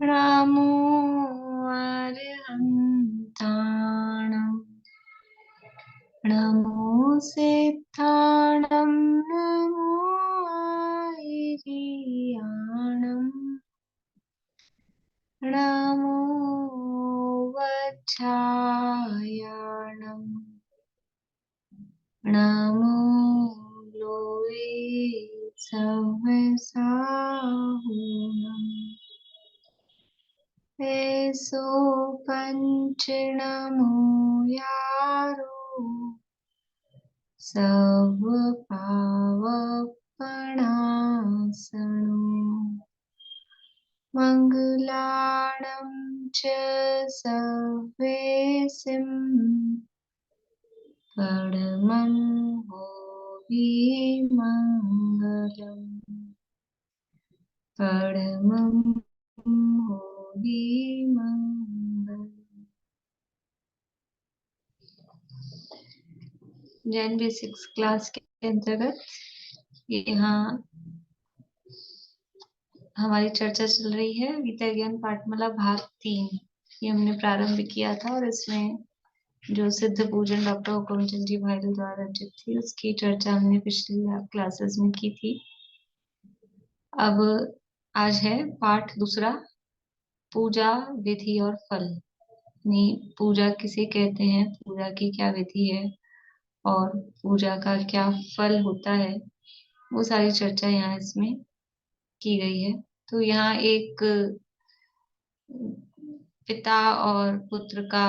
नमो अरहन्ताणम् नमो सिद्धाणं नमो आयर्याणम् नमो वज्रायाणम् नमो लोये सहसाहुनम् ऐसो पंचनमो यारो सब पावपणासनो मंगलाणं च सर्वेसिं परमं होविमङ्गलम् परमं होविमङ्गलम्। जैन बेसिक्स क्लास के अंतर्गत यहाँ हमारी चर्चा चल रही है गीता ज्ञान पाठमाला भाग 3। ये हमने प्रारंभ किया था और इसमें जो सिद्ध पूजन डॉक्टर हुकुमचंद जी भाईलू द्वारा रचित थी उसकी चर्चा हमने पिछली क्लासेस में की थी। अब आज है पाठ दूसरा, पूजा विधि और फल। पूजा किसे कहते हैं, पूजा की क्या विधि है और पूजा का क्या फल होता है, वो सारी चर्चा यहाँ इसमें की गई है। तो यहाँ एक पिता और पुत्र का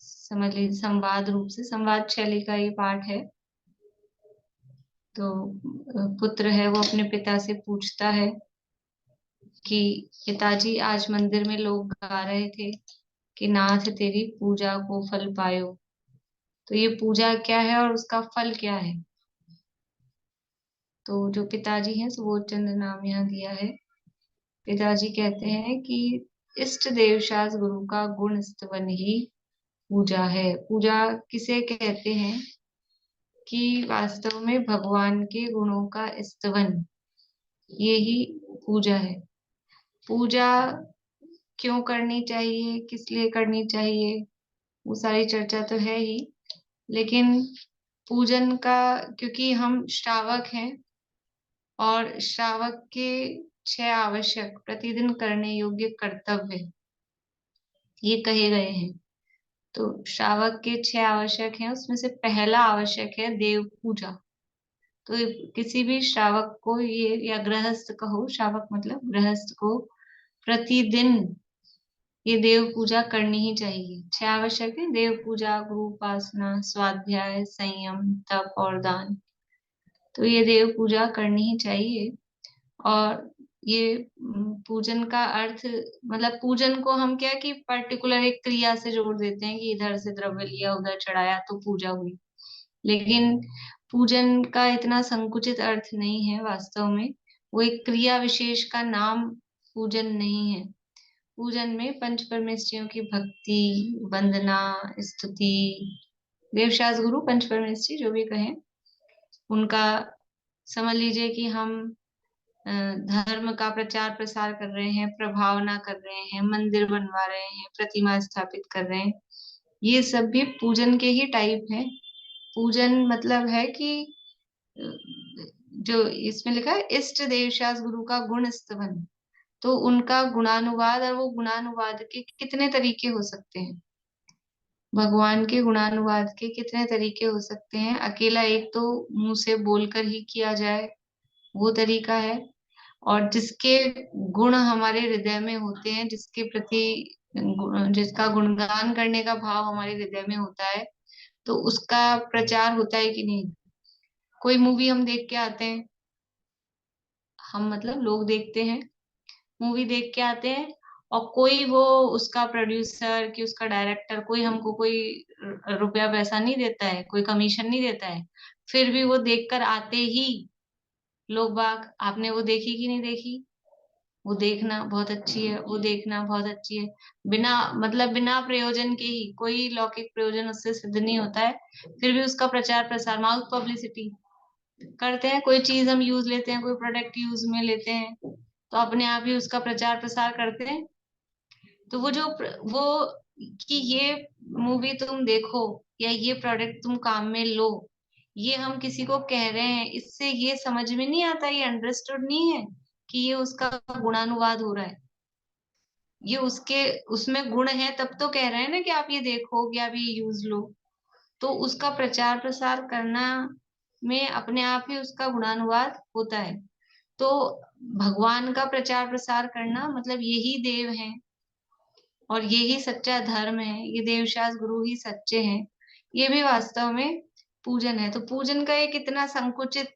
समझ लीजिए संवाद रूप से, संवाद शैली का ये पाठ है। तो पुत्र है वो अपने पिता से पूछता है कि पिताजी आज मंदिर में लोग गा रहे थे कि नाथ तेरी पूजा को फल पायो। तो ये पूजा क्या है और उसका फल क्या है। तो जो पिताजी हैं सुबोध चंद्र नाम यहाँ दिया है। पिताजी कहते हैं कि इष्ट देव शास्त्र गुरु का गुण स्तवन ही पूजा है। पूजा किसे कहते हैं कि वास्तव में भगवान के गुणों का स्तवन, ये ही पूजा है। पूजा क्यों करनी चाहिए, किस लिए करनी चाहिए, वो सारी चर्चा तो है ही। लेकिन पूजन का, क्योंकि हम श्रावक हैं और श्रावक के 6 आवश्यक प्रतिदिन करने योग्य कर्तव्य ये कहे गए हैं। तो श्रावक के 6 आवश्यक हैं, उसमें से पहला आवश्यक है देव पूजा। तो किसी भी श्रावक को ये, या गृहस्थ कहो, श्रावक मतलब गृहस्थ को प्रतिदिन ये देव पूजा करनी ही चाहिए। 6 आवश्यक है, देव पूजा, गुरु उपासना, स्वाध्याय, संयम, तप और दान। तो ये देव पूजा करनी ही चाहिए। और ये पूजन का अर्थ, मतलब पूजन को हम क्या कि पर्टिकुलर एक क्रिया से जोड़ देते हैं कि इधर से द्रव्य लिया उधर चढ़ाया तो पूजा हुई। लेकिन पूजन का इतना संकुचित अर्थ नहीं है वास्तव में। वो एक क्रिया विशेष का नाम पूजन नहीं है। पूजन में पंच परमेष्ठियों की भक्ति, वंदना, स्तुति, देवशास्त्र गुरु पंच परमेष्ठी जो भी कहें उनका, समझ लीजिए कि हम धर्म का प्रचार प्रसार कर रहे हैं, प्रभावना कर रहे हैं, मंदिर बनवा रहे हैं, प्रतिमा स्थापित कर रहे हैं, ये सब भी पूजन के ही टाइप है। पूजन मतलब है कि जो इसमें लिखा है इष्ट देवशास्त्र गुरु का गुण स्तवन, तो उनका गुणानुवाद, और वो गुणानुवाद के कितने तरीके हो सकते हैं, भगवान के गुणानुवाद के कितने तरीके हो सकते हैं। अकेला एक तो मुंह से बोलकर ही किया जाए वो तरीका है, और जिसके गुण हमारे हृदय में होते हैं, जिसके प्रति जिसका गुणगान करने का भाव हमारे हृदय में होता है, तो उसका प्रचार होता है कि नहीं। कोई मूवी हम देख के आते हैं, हम मतलब लोग देखते हैं, मूवी देख के आते हैं, और कोई वो उसका प्रोड्यूसर कि उसका डायरेक्टर कोई हमको कोई रुपया पैसा नहीं देता है, कोई कमीशन नहीं देता है, फिर भी वो देखकर आते ही लोग बाग, आपने वो देखी कि नहीं देखी, वो देखना बहुत अच्छी है, वो देखना बहुत अच्छी है, बिना मतलब बिना प्रयोजन के ही, कोई लौकिक प्रयोजन उससे सिद्ध नहीं होता है, फिर भी उसका प्रचार प्रसार, माउथ पब्लिसिटी करते हैं। कोई चीज हम यूज लेते हैं, कोई प्रोडक्ट यूज में लेते हैं, तो अपने आप ही उसका प्रचार प्रसार करते हैं। तो वो कि ये मूवी तुम देखो या ये प्रोडक्ट तुम काम में लो, ये हम किसी को कह रहे हैं, इससे ये समझ में नहीं आता, ये अंडरस्टूड नहीं है कि ये उसका गुणानुवाद हो रहा है। ये उसके उसमें गुण है तब तो कह रहे हैं ना कि आप ये देखो कि आप ये यूज लो। तो उसका प्रचार प्रसार करना में अपने आप ही उसका गुणानुवाद होता है। तो भगवान का प्रचार प्रसार करना मतलब यही देव है और यही सच्चा धर्म है, ये देवशास गुरु ही सच्चे हैं, ये भी वास्तव में पूजन है। तो पूजन का एक इतना संकुचित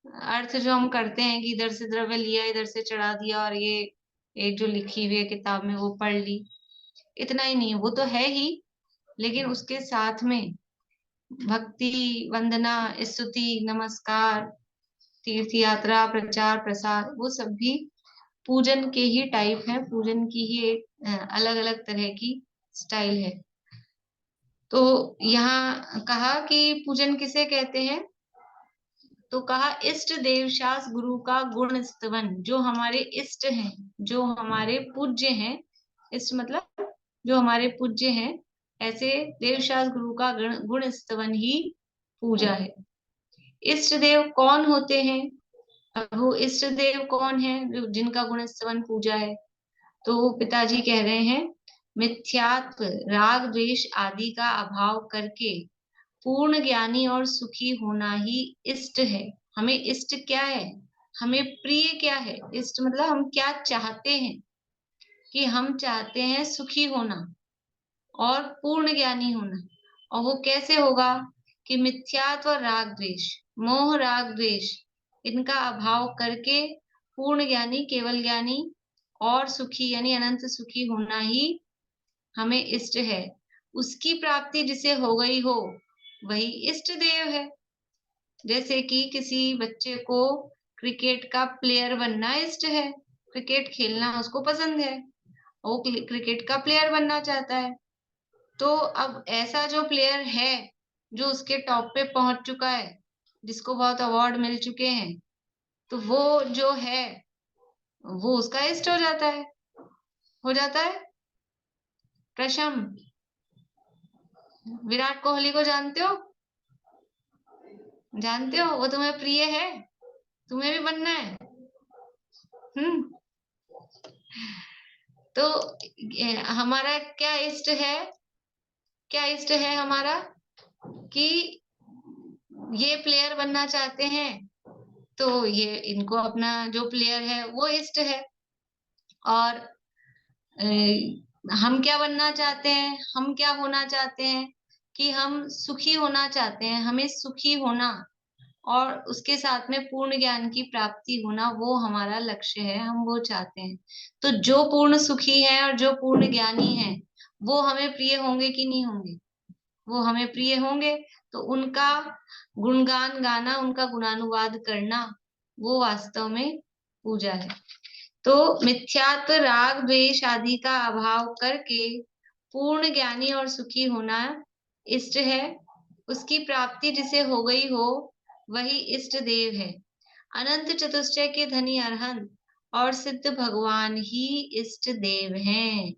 अर्थ जो हम करते हैं कि इधर से द्रव्य लिया, इधर से चढ़ा दिया और ये एक जो लिखी हुई है किताब में वो पढ़ ली, इतना ही नहीं है, वो तो है ही, लेकिन उसके साथ में भक्ति, वंदना, स्तुति, नमस्कार, तीर्थ यात्रा, प्रचार प्रसार, वो सब भी पूजन के ही टाइप है, पूजन की ही एक अलग अलग तरह की स्टाइल है। तो यहाँ कहा कि पूजन किसे कहते हैं, तो कहा इष्ट देवशास गुरु का गुण स्तवन, जो हमारे इष्ट हैं, जो हमारे पूज्य हैं, इष्ट मतलब जो हमारे पूज्य हैं, ऐसे देवशास गुरु का गुण स्तवन ही पूजा है। इष्ट देव कौन होते हैं, अब वो इष्ट देव कौन है जिनका गुण स्तवन पूजा है, तो पिताजी कह रहे हैं मिथ्यात्व, राग द्वेष आदि का अभाव करके पूर्ण ज्ञानी और सुखी होना ही इष्ट है। हमें इष्ट क्या है, हमें प्रिय क्या है, इष्ट मतलब हम क्या चाहते हैं, कि हम चाहते हैं सुखी होना और पूर्ण ज्ञानी होना। और वो कैसे होगा, कि मिथ्यात्व और राग द्वेष, मोह राग द्वेष, इनका अभाव करके पूर्ण ज्ञानी, केवल ज्ञानी और सुखी यानी अनंत सुखी होना ही हमें इष्ट है। उसकी प्राप्ति जिसे हो गई हो वही इष्ट देव है। जैसे कि किसी बच्चे को क्रिकेट का प्लेयर बनना इष्ट है, क्रिकेट खेलना उसको पसंद है, वो क्रिकेट का प्लेयर बनना चाहता है। तो अब ऐसा जो प्लेयर है जो उसके टॉप पे पहुंच चुका है, जिसको बहुत अवार्ड मिल चुके हैं, तो वो जो है वो उसका इष्ट हो जाता है, हो जाता है। प्रशम, विराट कोहली को जानते हो, जानते हो, वो तुम्हें प्रिय है, तुम्हें भी बनना है। हम्म। तो हमारा क्या इष्ट है, क्या इष्ट है हमारा, कि ये प्लेयर बनना चाहते हैं, तो ये इनको अपना जो प्लेयर है वो इष्ट है। और हम क्या बनना चाहते हैं, हम क्या होना चाहते हैं, कि हम सुखी होना चाहते हैं, हमें सुखी होना और उसके साथ में पूर्ण ज्ञान की प्राप्ति होना, वो हमारा लक्ष्य है, हम वो चाहते हैं। तो जो पूर्ण सुखी है और जो पूर्ण ज्ञानी है वो हमें प्रिय होंगे कि नहीं होंगे, वो हमें प्रिय होंगे। तो उनका गुणगान गाना, उनका गुणानुवाद करना, वो वास्तव में पूजा है। तो मिथ्यात्व, राग द्वेष आदि का अभाव करके पूर्ण ज्ञानी और सुखी होना इष्ट है। उसकी प्राप्ति जिसे हो गई हो वही इष्ट देव है। अनंत चतुष्टय के धनी अरहंत और सिद्ध भगवान ही इष्ट देव हैं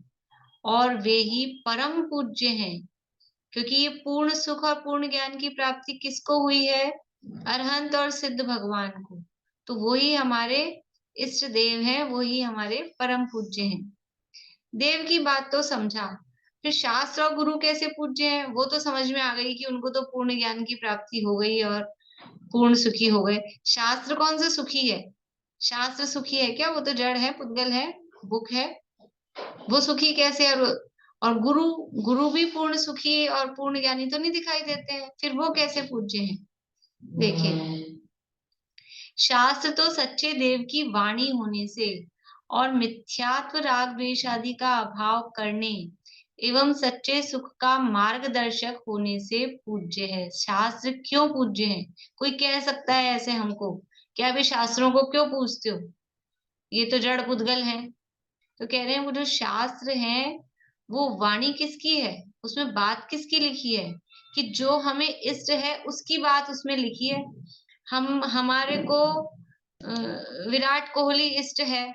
और वे ही परम पूज्य हैं। क्योंकि ये पूर्ण सुख और पूर्ण ज्ञान की प्राप्ति किसको हुई है, अरहंत और सिद्ध भगवान को। तो वो ही हमारे इष्ट देव हैं, वो ही हमारे परम पूज्य हैं। देव की बात तो समझा, फिर शास्त्र और गुरु कैसे पूज्य हैं वो तो समझ में आ गई कि उनको तो पूर्ण ज्ञान की प्राप्ति हो गई और पूर्ण सुखी हो गए। शास्त्र कौन सा सुखी है, शास्त्र सुखी है क्या, वो तो जड़ है, पुद्गल है, बुक है, वो सुखी कैसे। और गुरु, गुरु भी पूर्ण सुखी और पूर्ण ज्ञानी तो नहीं दिखाई देते हैं, फिर वो कैसे पूज्य हैं। देखिए, शास्त्र तो सच्चे देव की वाणी होने से और मिथ्यात्व, राग द्वेष आदि का अभाव करने एवं सच्चे सुख का मार्गदर्शक होने से पूज्य है। शास्त्र क्यों पूज्य है, कोई कह सकता है ऐसे हमको, क्या वे शास्त्रों को क्यों पूजते हो, ये तो जड़ पुद्गल है। तो कह रहे हैं वो जो शास्त्र है वो वाणी किसकी है, उसमें बात किसकी लिखी है, कि जो हमें इष्ट है उसकी बात उसमें लिखी है। हम हमारे को विराट कोहली इष्ट है,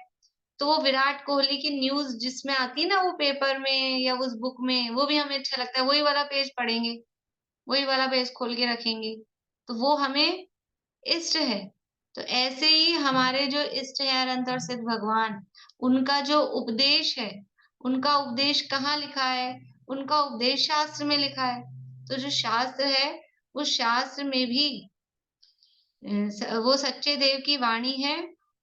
तो वो विराट कोहली की न्यूज जिसमें आती है ना, वो पेपर में या उस बुक में, वो भी हमें अच्छा लगता है, वही वाला पेज पढ़ेंगे, वही वाला पेज खोल के रखेंगे, तो वो हमें इष्ट है। तो ऐसे ही हमारे जो इष्ट है अनंत और सिद्ध भगवान, उनका जो उपदेश है, उनका उपदेश कहाँ लिखा है? उनका उपदेश शास्त्र में लिखा है। तो जो शास्त्र है, उस शास्त्र में भी वो सच्चे देव की वाणी है,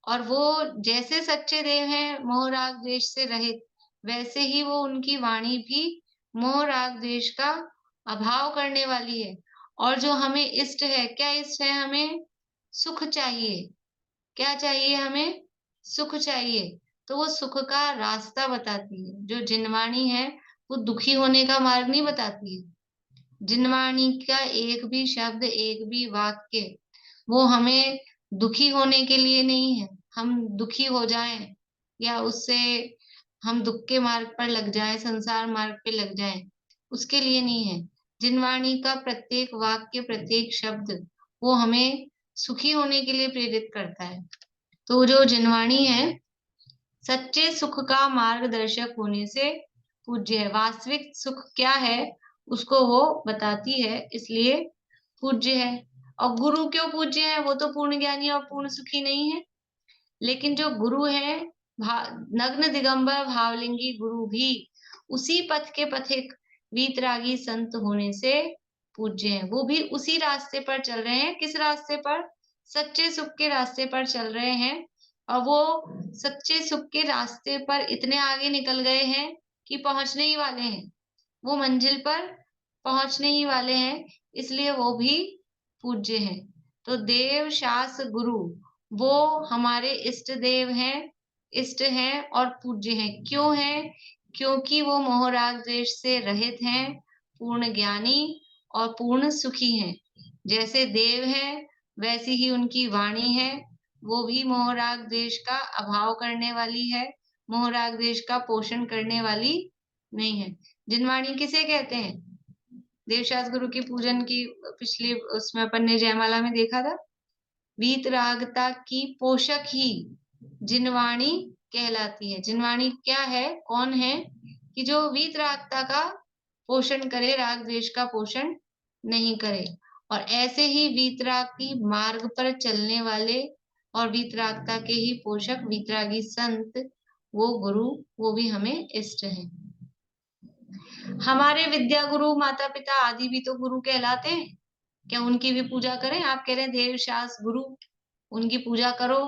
और वो जैसे सच्चे देव हैं मोह राग द्वेष से रहित, वैसे ही वो उनकी वाणी भी मोह राग द्वेष का अभाव करने वाली है। और जो हमें इष्ट है, क्या इष्ट है? हमें सुख चाहिए। क्या चाहिए हमें? सुख चाहिए। तो वो सुख का रास्ता बताती है। जो जिनवाणी है, वो दुखी होने का मार्ग नहीं बताती है। जिनवाणी का एक भी शब्द, एक भी वाक्य, वो हमें दुखी होने के लिए नहीं है, हम दुखी हो जाएं या उससे हम दुख के मार्ग पर लग जाएं, संसार मार्ग पे लग जाएं, उसके लिए नहीं है। जिनवाणी का प्रत्येक वाक्य, प्रत्येक शब्द, वो हमें सुखी होने के लिए प्रेरित करता है। तो जो जिनवाणी है, सच्चे सुख का मार्गदर्शक होने से पूज्य है। वास्तविक सुख क्या है, उसको वो बताती है, इसलिए पूज्य है। और गुरु क्यों पूज्य है? वो तो पूर्ण ज्ञानी और पूर्ण सुखी नहीं है, लेकिन जो गुरु है, नग्न दिगंबर भावलिंगी गुरु भी उसी पथ के पथिक वीतरागी संत होने से पूज्य है। वो भी उसी रास्ते पर चल रहे हैं। किस रास्ते पर? सच्चे सुख के रास्ते पर चल रहे हैं। और वो सच्चे सुख के रास्ते पर इतने आगे निकल गए हैं कि पहुंचने ही वाले हैं, वो मंजिल पर पहुंचने ही वाले हैं, इसलिए वो भी पूज्य हैं। तो देव शास्त्र गुरु, वो हमारे इष्ट देव हैं, इष्ट हैं और पूज्य हैं। क्यों हैं? क्योंकि वो मोह राग द्वेष से रहित हैं, पूर्ण ज्ञानी और पूर्ण सुखी हैं। जैसे देव हैं, वैसी ही उनकी वाणी है, वो भी मोह राग द्वेष का अभाव करने वाली है, मोह राग द्वेष का पोषण करने वाली नहीं है। जिनवाणी किसे कहते हैं? देवशास्त्र गुरु की पूजन की पिछली उसमें अपन ने जयमाला में देखा था, वीतरागता की पोषक ही जिनवाणी कहलाती है। जिनवाणी क्या है, कौन है? कि जो वीतरागता का पोषण करे, राग द्वेष का पोषण नहीं करे। और ऐसे ही वीतरागी मार्ग पर चलने वाले और वीतरागता के ही पोषक वीतरागी संत, वो गुरु, वो भी हमें इष्ट है। हमारे विद्या गुरु माता पिता आदि भी तो गुरु कहलाते हैं। क्या उनकी भी पूजा करें? आप कह रहे हैं देव शास्त्र गुरु, उनकी पूजा करो,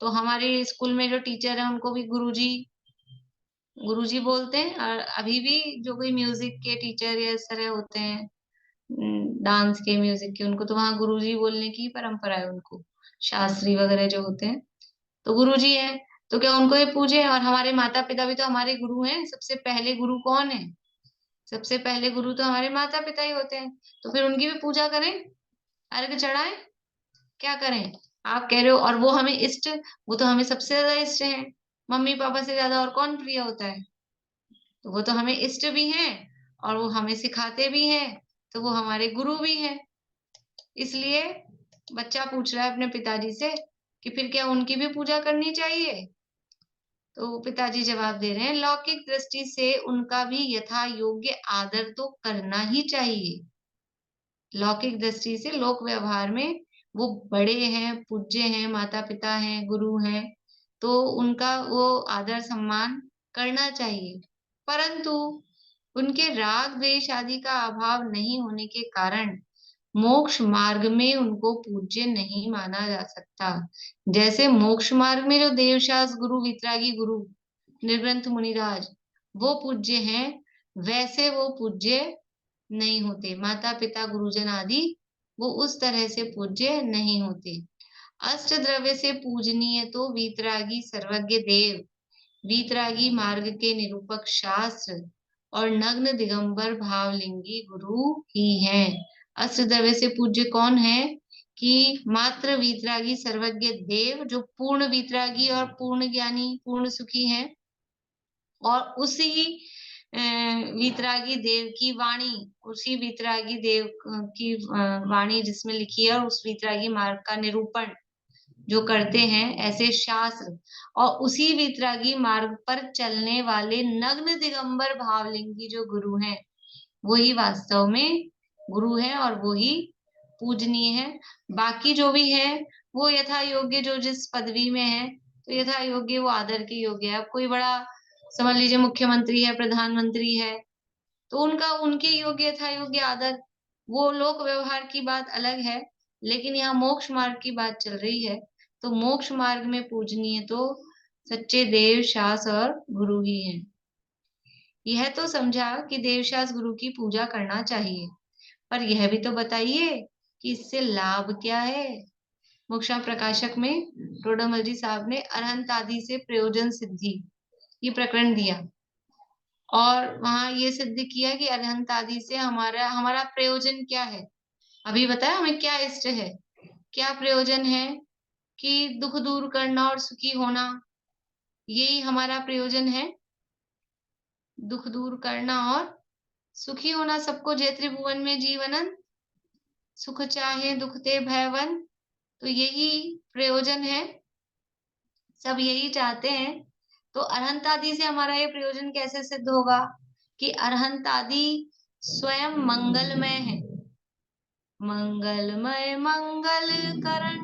तो हमारे स्कूल में जो टीचर है उनको भी गुरुजी, गुरुजी बोलते हैं। और अभी भी जो कोई म्यूजिक के टीचर या इस तरह होते हैं, डांस के, म्यूजिक के, उनको तो वहां गुरुजी बोलने की परंपरा है उनको, शास्त्री वगैरह जो होते हैं तो गुरुजी है। तो क्या उनको ये पूजे? और हमारे माता पिता भी तो हमारे गुरु हैं। सबसे पहले गुरु कौन है? सबसे पहले गुरु तो हमारे माता पिता ही होते हैं। तो फिर उनकी भी पूजा करें, अर्घ चढ़ाएं, क्या करें? आप कह रहे हो, और वो हमें इष्ट, वो तो हमें सबसे ज्यादा इष्ट है। मम्मी पापा से ज्यादा और कौन प्रिय होता है? तो वो तो हमें इष्ट भी हैं, और वो हमें सिखाते भी हैं, तो वो हमारे गुरु भी हैं। इसलिए बच्चा पूछ रहा है अपने पिताजी से कि फिर क्या उनकी भी पूजा करनी चाहिए? तो पिताजी जवाब दे रहे हैं, लौकिक दृष्टि से उनका भी यथा योग्य आदर तो करना ही चाहिए। लौकिक दृष्टि से, लोक व्यवहार में वो बड़े हैं, पूज्य हैं, माता पिता हैं, गुरु हैं, तो उनका वो आदर सम्मान करना चाहिए। परंतु उनके राग द्वेष आदि का अभाव नहीं होने के कारण मोक्ष मार्ग में उनको पूज्य नहीं माना जा सकता। जैसे मोक्ष मार्ग में जो देवशास्त्र गुरु, वितरागी गुरु, निर्ग्रंथ मुनिराज, वो पूज्य हैं, वैसे वो पूज्य नहीं होते। माता पिता गुरुजन आदि वो उस तरह से पूज्य नहीं होते। अष्ट द्रव्य से पूजनीय तो वीतरागी सर्वज्ञ देव, वीतरागी मार्ग के निरूपक शास्त्र और नग्न दिगंबर भावलिंगी गुरु ही हैं। अष्ट द्रव्य से पूज्य कौन है? कि मात्र वीतरागी सर्वज्ञ देव, जो पूर्ण वीतरागी और पूर्ण ज्ञानी, पूर्ण सुखी हैं, और उसी वीतरागी देव की वाणी, उसी वीतरागी देव की वाणी जिसमें लिखी है, और उस वीतरागी मार्ग का निरूपण जो करते हैं ऐसे शास्त्र और उसी वितरागी मार्ग पर चलने वाले नग्न दिगंबर भावलिंगी जो गुरु हैं, वही वास्तव में गुरु है और वही पूजनीय है। बाकी जो भी है वो यथा योग्य, जो जिस पदवी में है तो यथा योग्य वो आदर के योग्य है। अब कोई बड़ा, समझ लीजिए मुख्यमंत्री है, प्रधानमंत्री है, तो उनका उनके योग्य यथा योग्य आदर, वो लोक व्यवहार की बात अलग है। लेकिन यहाँ मोक्ष मार्ग की बात चल रही है, तो मोक्ष मार्ग में पूजनीय तो सच्चे देव शास और गुरु ही हैं। यह तो समझा कि देवशास गुरु की पूजा करना चाहिए, पर यह भी तो बताइए कि इससे लाभ क्या है। मोक्षा प्रकाशक में टोडामल जी साहब ने अरहंत आदि से प्रयोजन सिद्धि ये प्रकरण दिया, और वहां ये सिद्ध किया कि अरहंत आदि से हमारा हमारा प्रयोजन क्या है। अभी बताया हमें क्या इष्ट है, क्या प्रयोजन है, कि दुख दूर करना और सुखी होना, यही हमारा प्रयोजन है। दुख दूर करना और सुखी होना, सबको जय त्रिभुवन में जीवनन, सुख चाहे दुख ते भयवन, तो यही प्रयोजन है, सब यही चाहते हैं। तो अरहंत आदि से हमारा ये प्रयोजन कैसे सिद्ध होगा, कि अरहंत आदि स्वयं मंगलमय है। मंगलमय मंगल करण,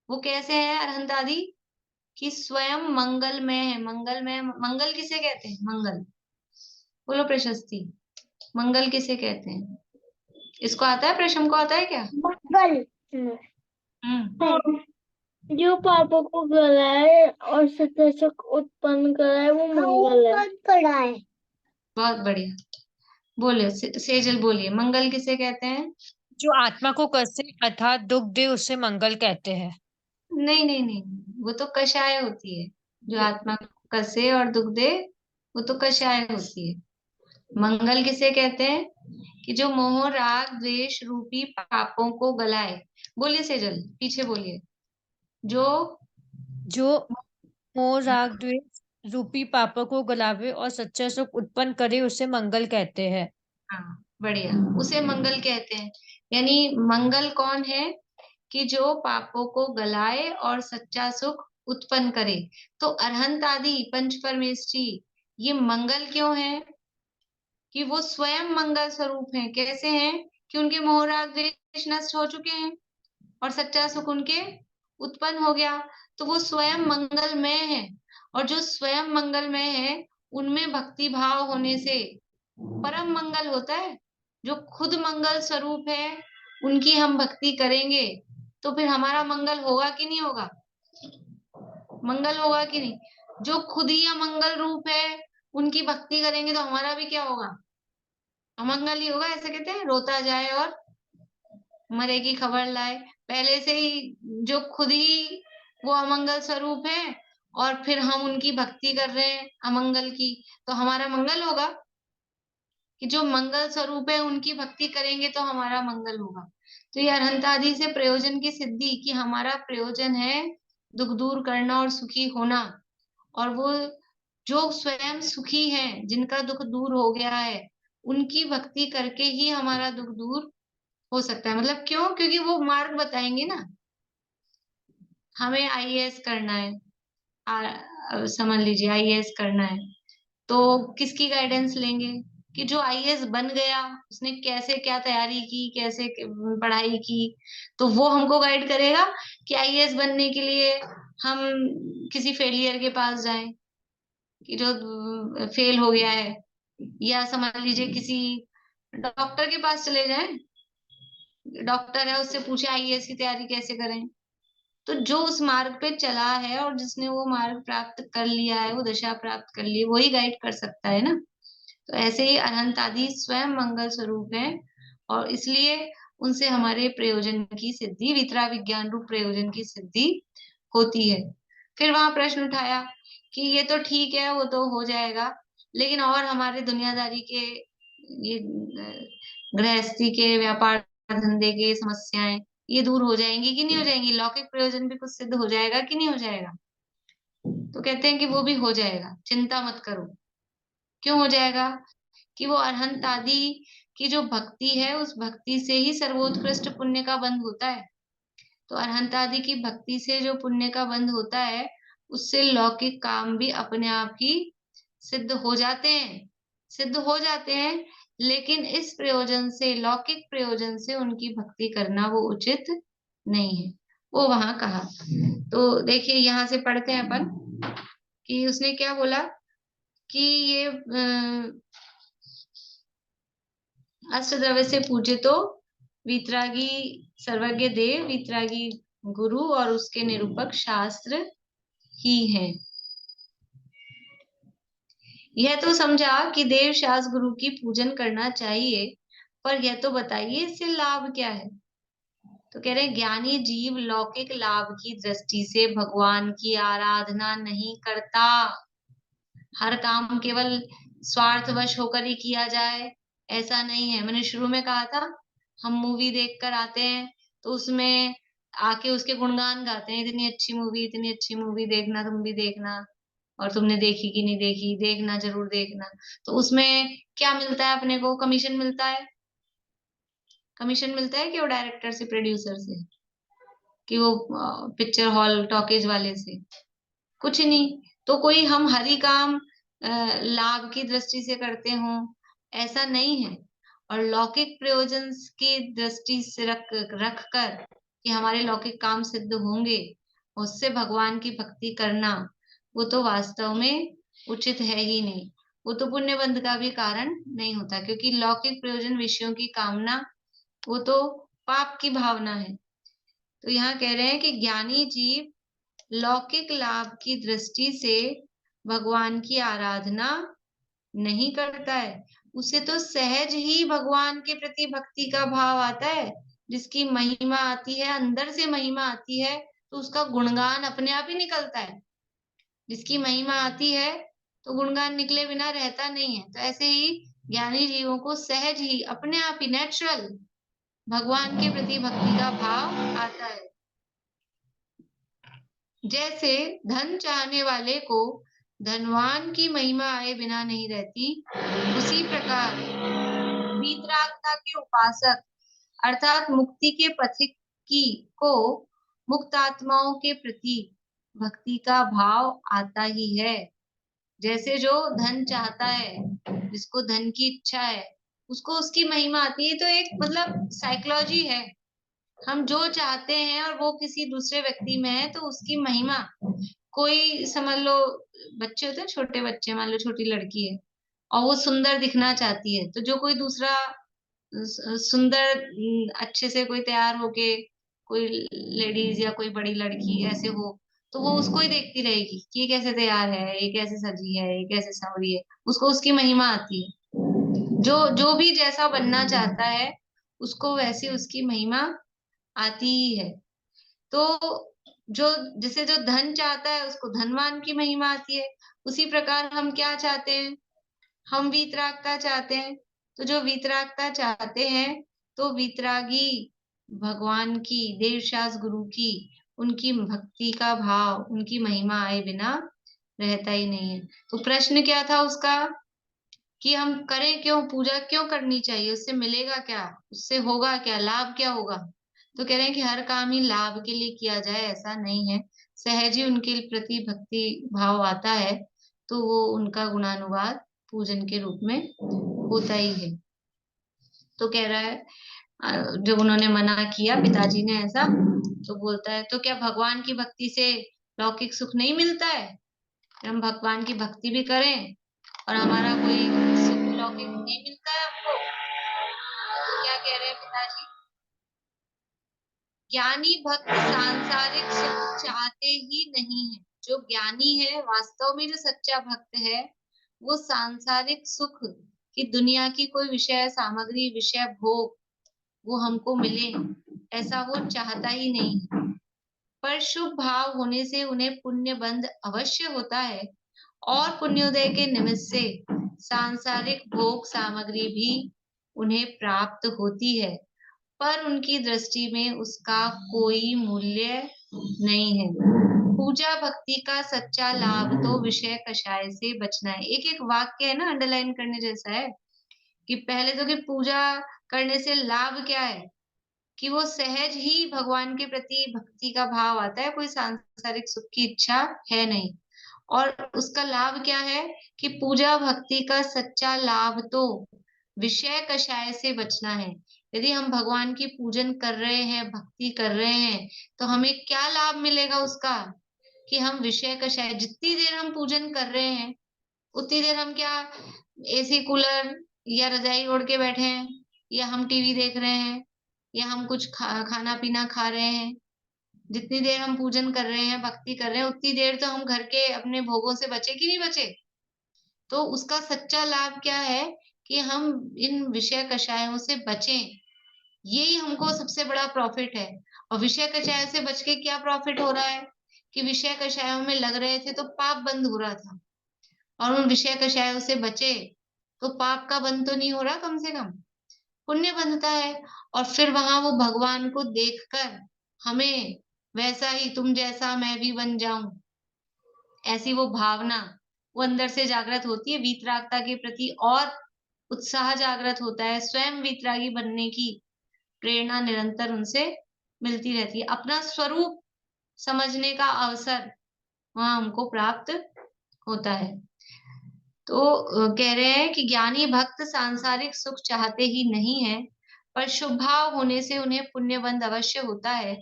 वो कैसे है अरहंत आदि, कि स्वयं मंगलमय है। मंगलमय, मंगल किसे कहते हैं, मंगल बोलो प्रशस्ति, मंगल किसे कहते हैं, इसको आता है, प्रश्न को आता है क्या। मंगल। हम्म। हाँ, जो पापों को गलाए और सत्य सुख उत्पन्न कराए वो मंगल है। कराए। बहुत बढ़िया, बोले सेजल बोलिए, मंगल किसे कहते हैं। जो आत्मा को कष्ट अर्थात दुख दे उसे मंगल कहते हैं। नहीं नहीं नहीं, वो तो कषाय होती है। जो आत्मा को कसे और दुख दे, वो तो कषाय होती है। मंगल किसे कहते हैं, कि जो मोह राग द्वेष रूपी पापों को गलाए। बोलिए सेजल, पीछे बोलिए। जो जो मोह राग द्वेष रूपी पापों को गलावे और सच्चा सुख उत्पन्न करे उसे मंगल कहते हैं। हाँ बढ़िया, उसे मंगल कहते हैं। यानी मंगल कौन है, कि जो पापों को गलाए और सच्चा सुख उत्पन्न करे। तो अरहंत आदि पंच परमेष्ठी ये मंगल क्यों है, कि वो स्वयं मंगल स्वरूप हैं। कैसे हैं, कि उनके मोह राग द्वेष नष्ट हो चुके हैं और सच्चा सुख उनके उत्पन्न हो गया, तो वो स्वयं मंगलमय है। और जो स्वयं मंगलमय है, उनमें भक्ति भाव होने से परम मंगल होता है। जो खुद मंगल स्वरूप है, उनकी हम भक्ति करेंगे तो फिर हमारा मंगल होगा कि नहीं होगा, मंगल होगा कि नहीं। जो खुद ही अमंगल रूप है, उनकी भक्ति करेंगे तो हमारा भी क्या होगा, अमंगल ही होगा। ऐसे कहते हैं, रोता जाए और मरे की खबर लाए। पहले से ही जो खुद ही वो अमंगल स्वरूप है, और फिर हम उनकी भक्ति कर रहे हैं अमंगल की, तो हमारा मंगल होगा। कि जो मंगल स्वरूप है उनकी भक्ति करेंगे तो हमारा मंगल होगा। तो ये अरहंत आदि से प्रयोजन की सिद्धि, कि हमारा प्रयोजन है दुख दूर करना और सुखी होना। और वो जो स्वयं सुखी हैं, जिनका दुख दूर हो गया है, उनकी भक्ति करके ही हमारा दुख दूर हो सकता है। मतलब क्यों, क्योंकि वो मार्ग बताएंगे ना। हमें आईएएस करना है, समझ लीजिए आईएएस करना है, तो किसकी गाइडेंस लेंगे, कि जो आईएएस बन गया उसने कैसे क्या तैयारी की, कैसे पढ़ाई की, तो वो हमको गाइड करेगा। कि आईएएस बनने के लिए हम किसी फेलियर के पास जाएं, कि जो फेल हो गया है, या समझ लीजिए किसी डॉक्टर के पास चले जाएं, डॉक्टर है उससे पूछे आईएएस की तैयारी कैसे करें। तो जो उस मार्ग पे चला है और जिसने वो मार्ग प्राप्त कर लिया है, वो दशा प्राप्त कर ली है, वही गाइड कर सकता है ना। तो ऐसे ही अनंत आदि स्वयं मंगल स्वरूप है, और इसलिए उनसे हमारे प्रयोजन की सिद्धि, वितरा विज्ञान रूप प्रयोजन की सिद्धि होती है। फिर वहां प्रश्न उठाया कि ये तो ठीक है, वो तो हो जाएगा, लेकिन और हमारे दुनियादारी के, ये गृहस्थी के, व्यापार धंधे के समस्याएं, ये दूर हो जाएंगी कि नहीं हो जाएंगी, लौकिक प्रयोजन भी कुछ सिद्ध हो जाएगा कि नहीं हो जाएगा। तो कहते हैं कि वो भी हो जाएगा, चिंता मत करो। क्यों हो जाएगा, कि वो अरहंत आदि की जो भक्ति है, उस भक्ति से ही सर्वोत्कृष्ट पुण्य का बंध होता है। तो अरहंत आदि की भक्ति से जो पुण्य का बंध होता है, उससे लौकिक काम भी अपने आप ही सिद्ध हो जाते हैं, सिद्ध हो जाते हैं। लेकिन इस प्रयोजन से, लौकिक प्रयोजन से उनकी भक्ति करना वो उचित नहीं है, वो वहां कहा। तो देखिए यहाँ से पढ़ते हैं अपन कि उसने क्या बोला कि ये अष्टद्रव्य से पूजे तो वीतरागी सर्वज्ञ देव, वीतरागी गुरु और उसके निरूपक शास्त्र ही है। यह तो समझा कि देव शास्त्र गुरु की पूजन करना चाहिए, पर यह तो बताइए इससे लाभ क्या है। तो कह रहे हैं ज्ञानी जीव लौकिक लाभ की दृष्टि से भगवान की आराधना नहीं करता। हर काम केवल स्वार्थवश होकर ही किया जाए ऐसा नहीं है। मैंने शुरू में कहा था, हम मूवी देख कर आते हैं तो उसमें आके उसके गुणगान गाते हैं, इतनी अच्छी मूवी, इतनी अच्छी मूवी, देखना तुम भी देखना, और तुमने देखी कि नहीं देखी, देखना जरूर देखना। तो उसमें क्या मिलता है अपने को? कमीशन मिलता है। कमीशन मिलता है कि वो डायरेक्टर से, प्रोड्यूसर से, कि वो पिक्चर हॉल टॉकीज वाले से? कुछ नहीं। तो कोई हम हरि काम लाभ की दृष्टि से करते हो ऐसा नहीं है। और लौकिक प्रयोजन की दृष्टि से रख कर कि हमारे लौकिक काम सिद्ध होंगे, उससे भगवान की भक्ति करना, वो तो वास्तव में उचित है ही नहीं। वो तो पुण्य बंध का भी कारण नहीं होता, क्योंकि लौकिक प्रयोजन विषयों की कामना, वो तो पाप की भावना है। तो यहाँ कह रहे हैं कि ज्ञानी जीव लौकिक लाभ की दृष्टि से भगवान की आराधना नहीं करता है, उसे तो सहज ही भगवान के प्रति भक्ति का भाव आता है। जिसकी महिमा आती है, अंदर से महिमा आती है, तो उसका गुणगान अपने आप ही निकलता है। जिसकी महिमा आती है तो गुणगान निकले बिना रहता नहीं है। तो ऐसे ही ज्ञानी जीवों को सहज ही, अपने आप ही, नेचुरल भगवान के प्रति भक्ति का भाव आता है। जैसे धन चाहने वाले को धनवान की महिमा आए बिना नहीं रहती, उसी प्रकार वीतरागता के उपासक अर्थात मुक्ति के पथिक की को मुक्त आत्माओं के प्रति भक्ति का भाव आता ही है। जैसे जो धन चाहता है, जिसको धन की इच्छा है, उसको उसकी महिमा आती है। तो एक मतलब साइकोलॉजी है, हम जो चाहते हैं और वो किसी दूसरे व्यक्ति में है तो उसकी महिमा। कोई समझ लो, बच्चे होते हैं, छोटे बच्चे, मान लो छोटी लड़की है और वो सुंदर दिखना चाहती है, तो जो कोई दूसरा सुंदर अच्छे से कोई तैयार होके, कोई लेडीज या कोई बड़ी लड़की ऐसे हो, तो वो उसको ही देखती रहेगी कि ये कैसे तैयार है, ये कैसे सजी है, ये कैसे संवरी है, उसको उसकी महिमा आती है। जो जो भी जैसा बनना चाहता है, उसको वैसी उसकी महिमा आती ही है। तो जो, जैसे जो धन चाहता है उसको धनवान की महिमा आती है, उसी प्रकार हम क्या चाहते हैं? हम वीतरागता चाहते हैं। तो जो वीतरागता चाहते हैं, तो वीतरागी भगवान की, देवशास गुरु की, उनकी भक्ति का भाव, उनकी महिमा आए बिना रहता ही नहीं है। तो प्रश्न क्या था उसका कि हम करें क्यों, पूजा क्यों करनी चाहिए, उससे मिलेगा क्या, उससे होगा क्या, लाभ क्या होगा? तो कह रहे हैं कि हर काम ही लाभ के लिए किया जाए ऐसा नहीं है। सहज ही उनके प्रति भक्ति भाव आता है तो वो उनका गुणानुवाद पूजन के रूप में होता ही है। तो कह रहा है जब उन्होंने मना किया पिताजी ने ऐसा, तो बोलता है तो क्या भगवान की भक्ति से लौकिक सुख नहीं मिलता है? हम भगवान की भक्ति भी करें और हमारा कोई सुख लौकिक नहीं मिलता है हमको? तो क्या कह रहे हैं पिताजी? ज्ञानी भक्त सांसारिक सुख चाहते ही नहीं है। जो ज्ञानी है, वास्तव में जो सच्चा भक्त है, वो सांसारिक सुख की, दुनिया की कोई विषय सामग्री, विषय भोग वो हमको मिले, ऐसा वो चाहता ही नहीं। पर शुभ भाव होने से उन्हें पुण्य बंध अवश्य होता है और पुण्योदय के निमित्त से सांसारिक भोग सामग्री भी उन्हें प्राप्त होती है, पर उनकी दृष्टि में उसका कोई मूल्य नहीं है। पूजा भक्ति का सच्चा लाभ तो विषय कषाय से बचना है। एक एक वाक्य है ना, अंडरलाइन करने जैसा है कि पहले तो कि पूजा करने से लाभ क्या है, कि वो सहज ही भगवान के प्रति भक्ति का भाव आता है, कोई सांसारिक सुख की इच्छा है नहीं। और उसका लाभ क्या है कि पूजा भक्ति का सच्चा लाभ तो विषय कषाय से बचना है। यदि हम भगवान की पूजन कर रहे हैं, भक्ति कर रहे हैं, तो हमें क्या लाभ मिलेगा उसका, कि हम विषय कषाय, जितनी देर हम पूजन कर रहे हैं उतनी देर हम क्या एसी कूलर या रजाई ओढ़ के बैठे हैं, या हम टीवी देख रहे हैं, या हम कुछ खाना पीना खा रहे हैं। जितनी देर हम पूजन कर रहे हैं, भक्ति कर रहे हैं, उतनी देर तो हम घर के अपने भोगों से बचे कि नहीं बचे। तो उसका सच्चा लाभ क्या है कि हम इन विषय कषायों से बचें, यही हमको सबसे बड़ा प्रॉफिट है। और विषय कषाय से बच के क्या प्रॉफिट हो रहा है कि विषय कषायों में लग रहे थे तो पाप बंद हो रहा था, और उन विषय कषायों से बचे तो पाप का बंद तो नहीं हो रहा, कम से कम पुण्य बनता है। और फिर वहां वो भगवान को देखकर हमें वैसा ही, तुम जैसा मैं भी बन जाऊं, ऐसी वो भावना वो अंदर से जागृत होती है, वीतरागता के प्रति और उत्साह जागृत होता है, स्वयं वीतरागी बनने की प्रेरणा निरंतर उनसे मिलती रहती है। अपना स्वरूप समझने का अवसर वहां हमको प्राप्त होता है। तो कह रहे हैं कि ज्ञानी भक्त सांसारिक सुख चाहते ही नहीं है, पर शुभ भाव होने से उन्हें पुण्यबंध अवश्य होता है,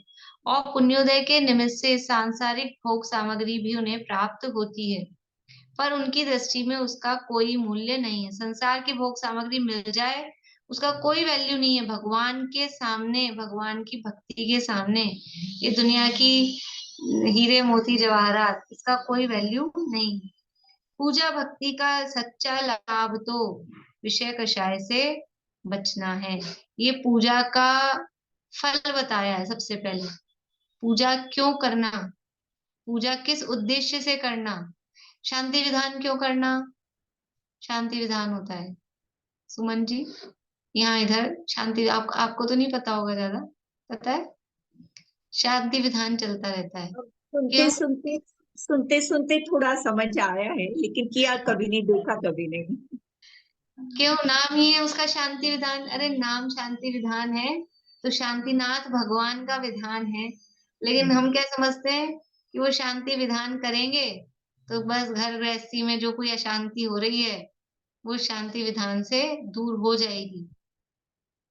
और पुण्योदय के निमित्त से सांसारिक भोग सामग्री भी उन्हें प्राप्त होती है, पर उनकी दृष्टि में उसका कोई मूल्य नहीं है। संसार की भोग सामग्री मिल जाए, उसका कोई वैल्यू नहीं है भगवान के सामने, भगवान की भक्ति के सामने। ये दुनिया की हीरे मोती जवाहरात, इसका कोई वैल्यू नहीं। पूजा भक्ति का सच्चा लाभ तो विषय कषाय से बचना है। ये पूजा का फल बताया है सबसे पहले। पूजा क्यों करना, पूजा किस उद्देश्य से करना, शांति विधान क्यों करना, शांति विधान होता है सुमन जी, यहाँ इधर शांति, आपको तो नहीं पता होगा ज्यादा, पता है शांति विधान चलता रहता है। सुनते क्यों, सुनते सुनते सुनते थोड़ा समझ आया है, लेकिन किया कभी नहीं, देखा कभी नहीं। क्यों नाम ही है उसका शांति विधान। अरे नाम शांति विधान है तो शांतिनाथ भगवान का विधान है, लेकिन हम क्या समझते हैं कि वो शांति विधान करेंगे तो बस घर गृहस्थी में जो कोई अशांति हो रही है वो शांति विधान से दूर हो जाएगी।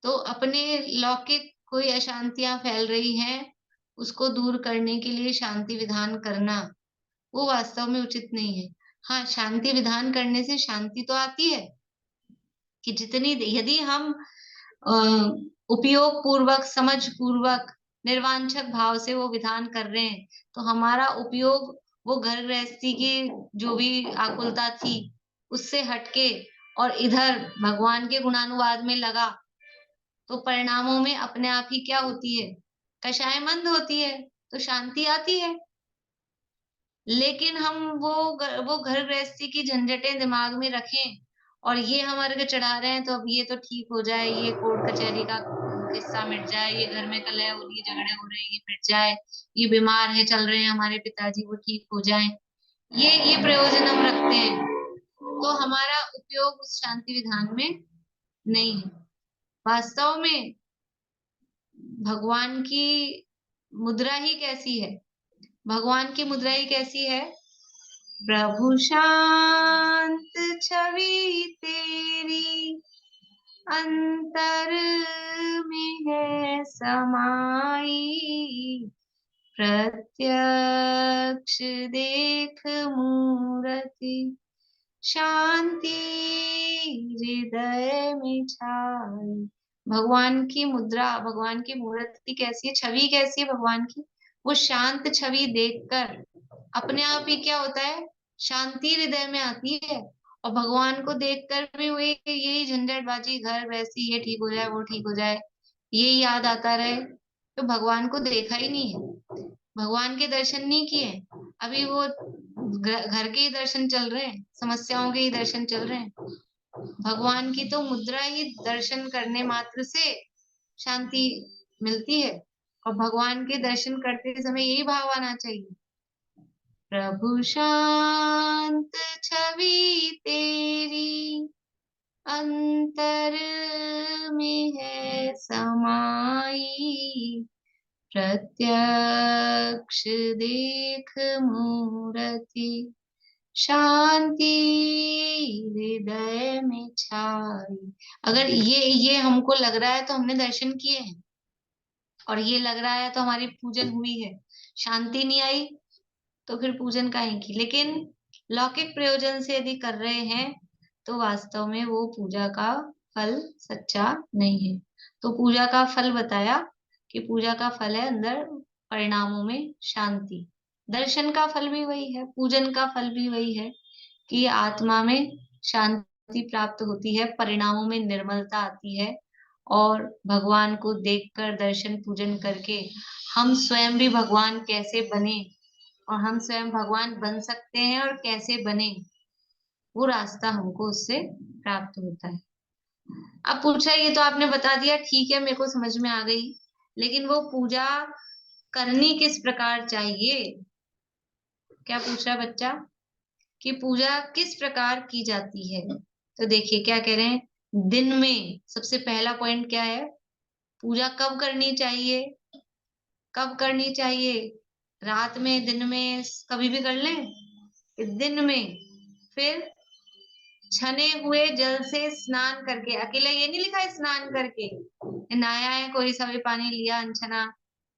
तो अपने लौकिक कोई अशांतियां फैल रही हैं, उसको दूर करने के लिए शांति विधान करना वो वास्तव में उचित नहीं है। हाँ, शांति विधान करने से शांति तो आती है, कि जितनी यदि हम अ, उपयोग पूर्वक, समझ पूर्वक, निर्वांछक भाव से वो विधान कर रहे हैं, तो हमारा उपयोग वो घर गृहस्थी की जो भी आकुलता थी उससे हटके और इधर भगवान के गुणानुवाद में लगा, तो परिणामों में अपने आप ही क्या होती है, कषायमंद होती है, तो शांति आती है। लेकिन हम वो घर गृहस्थी की झंझटें दिमाग में रखें और ये हमारे को चढ़ा रहे हैं, तो अब ये तो ठीक हो जाए, ये कोर्ट कचहरी का किस्सा मिट जाए, ये घर में कलह हो रही है, झगड़े हो रहे हैं, ये मिट जाए, ये बीमार है चल रहे हैं हमारे पिताजी, वो ठीक हो जाए, ये प्रयोजन हम रखते हैं। तो हमारा उपयोग उस शांति विधान में नहीं है। वास्तव में भगवान की मुद्रा ही कैसी है, भगवान की मुद्रा ही कैसी है, प्रभु शांत छवि तेरी अंतर में है समाई, प्रत्यक्ष देख मूरति शांति हृदय में छाई। भगवान की मुद्रा, भगवान की मूर्ति कैसी है, छवि कैसी है भगवान की, वो शांत छवि देखकर अपने आप ही क्या होता है, शांति हृदय में आती है। और भगवान को देखकर भी वही यही झंझटबाजी, घर वैसी, ये ठीक हो जाए वो ठीक हो जाए, यही याद आता रहे, तो भगवान को देखा ही नहीं है, भगवान के दर्शन नहीं किए, अभी वो घर के ही दर्शन चल रहे हैं, समस्याओं के ही दर्शन चल रहे हैं। भगवान की तो मुद्रा ही दर्शन करने मात्र से शांति मिलती है, और भगवान के दर्शन करते समय यही भाव आना चाहिए, प्रभु शांत छवि तेरी अंतर में है समाई, प्रत्यक्ष देख मूरति, शांति हृदय में छाई। अगर ये हमको लग रहा है तो हमने दर्शन किए हैं, और ये लग रहा है तो हमारी पूजन हुई है। शांति नहीं आई तो फिर पूजन काहे की। लेकिन लौकिक प्रयोजन से यदि कर रहे हैं तो वास्तव में वो पूजा का फल सच्चा नहीं है। तो पूजा का फल बताया कि पूजा का फल है अंदर परिणामों में शांति। दर्शन का फल भी वही है, पूजन का फल भी वही है कि आत्मा में शांति प्राप्त होती है, परिणामों में निर्मलता आती है, और भगवान को देखकर दर्शन पूजन करके हम स्वयं भी भगवान कैसे बने, और हम स्वयं भगवान बन सकते हैं और कैसे बने, वो रास्ता हमको उससे प्राप्त होता है। अब पूछा, ये तो आपने बता दिया, ठीक है, मेरे को समझ में आ गई, लेकिन वो पूजा करनी किस प्रकार चाहिए? क्या पूछ रहा बच्चा कि पूजा किस प्रकार की जाती है? तो देखिए क्या कह रहे हैं, दिन में सबसे पहला पॉइंट क्या है, पूजा कब करनी चाहिए? कब करनी चाहिए? रात में, दिन में, कभी भी कर लें? दिन में। फिर छने हुए जल से स्नान करके, अकेले ये नहीं लिखा है स्नान करके, नहाया है कोई सा भी पानी लिया अनछना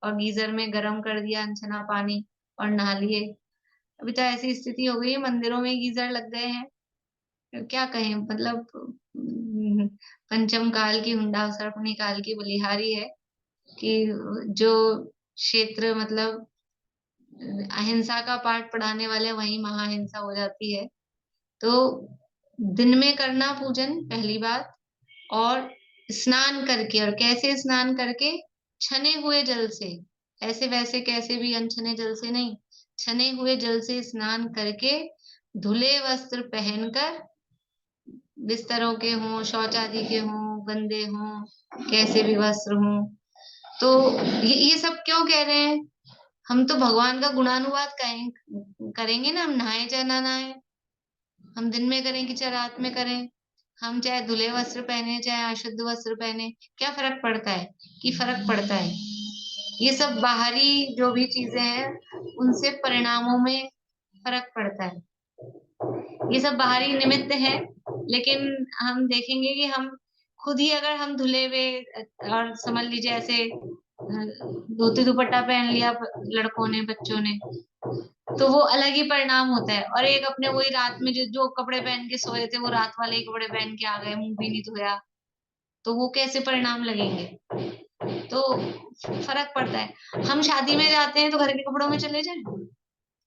और गीजर में गर्म कर दिया अनछना पानी और नहा लिए। अभी तो ऐसी स्थिति हो गई है, मंदिरों में गीजर लग गए हैं, क्या कहें, मतलब पंचम काल की हुंडा सर्पणी काल की बलिहारी है कि जो क्षेत्र मतलब अहिंसा का पाठ पढ़ाने वाले वहीं महाहिंसा हो जाती है। तो दिन में करना पूजन पहली बात, और स्नान करके, और कैसे स्नान करके? छने हुए जल से, ऐसे वैसे कैसे भी अनछने जल से नहीं, छने हुए जल से स्नान करके, धुले वस्त्र पहनकर, बिस्तरों के हों, शौच आदि के हों, गंदे हों, कैसे भी वस्त्र हों। तो ये सब क्यों कह रहे हैं? हम तो भगवान का गुणानुवाद करेंगे ना, हम नहाए चाहे ना नहाए, हम दिन में करें कि चाहे रात में करें, हम चाहे धुले वस्त्र पहने चाहे अशुद्ध वस्त्र पहने, क्या फर्क पड़ता है? कि फर्क पड़ता है। ये सब बाहरी जो भी चीजें हैं उनसे परिणामों में फर्क पड़ता है, ये सब बाहरी निमित्त है। लेकिन हम देखेंगे कि हम खुद ही अगर हम धुले हुए, और समझ लीजिए ऐसे धोती दुपट्टा पहन लिया लड़कों ने, बच्चों ने, तो वो अलग ही परिणाम होता है। और एक अपने वही रात में जो कपड़े पहन के सोए थे वो रात वाले ही कपड़े पहन के आ गए, मुंह भी नहीं धोया, तो वो कैसे परिणाम लगेंगे? तो फर्क पड़ता है। हम शादी में जाते हैं तो घर के कपड़ों में चले जाएं,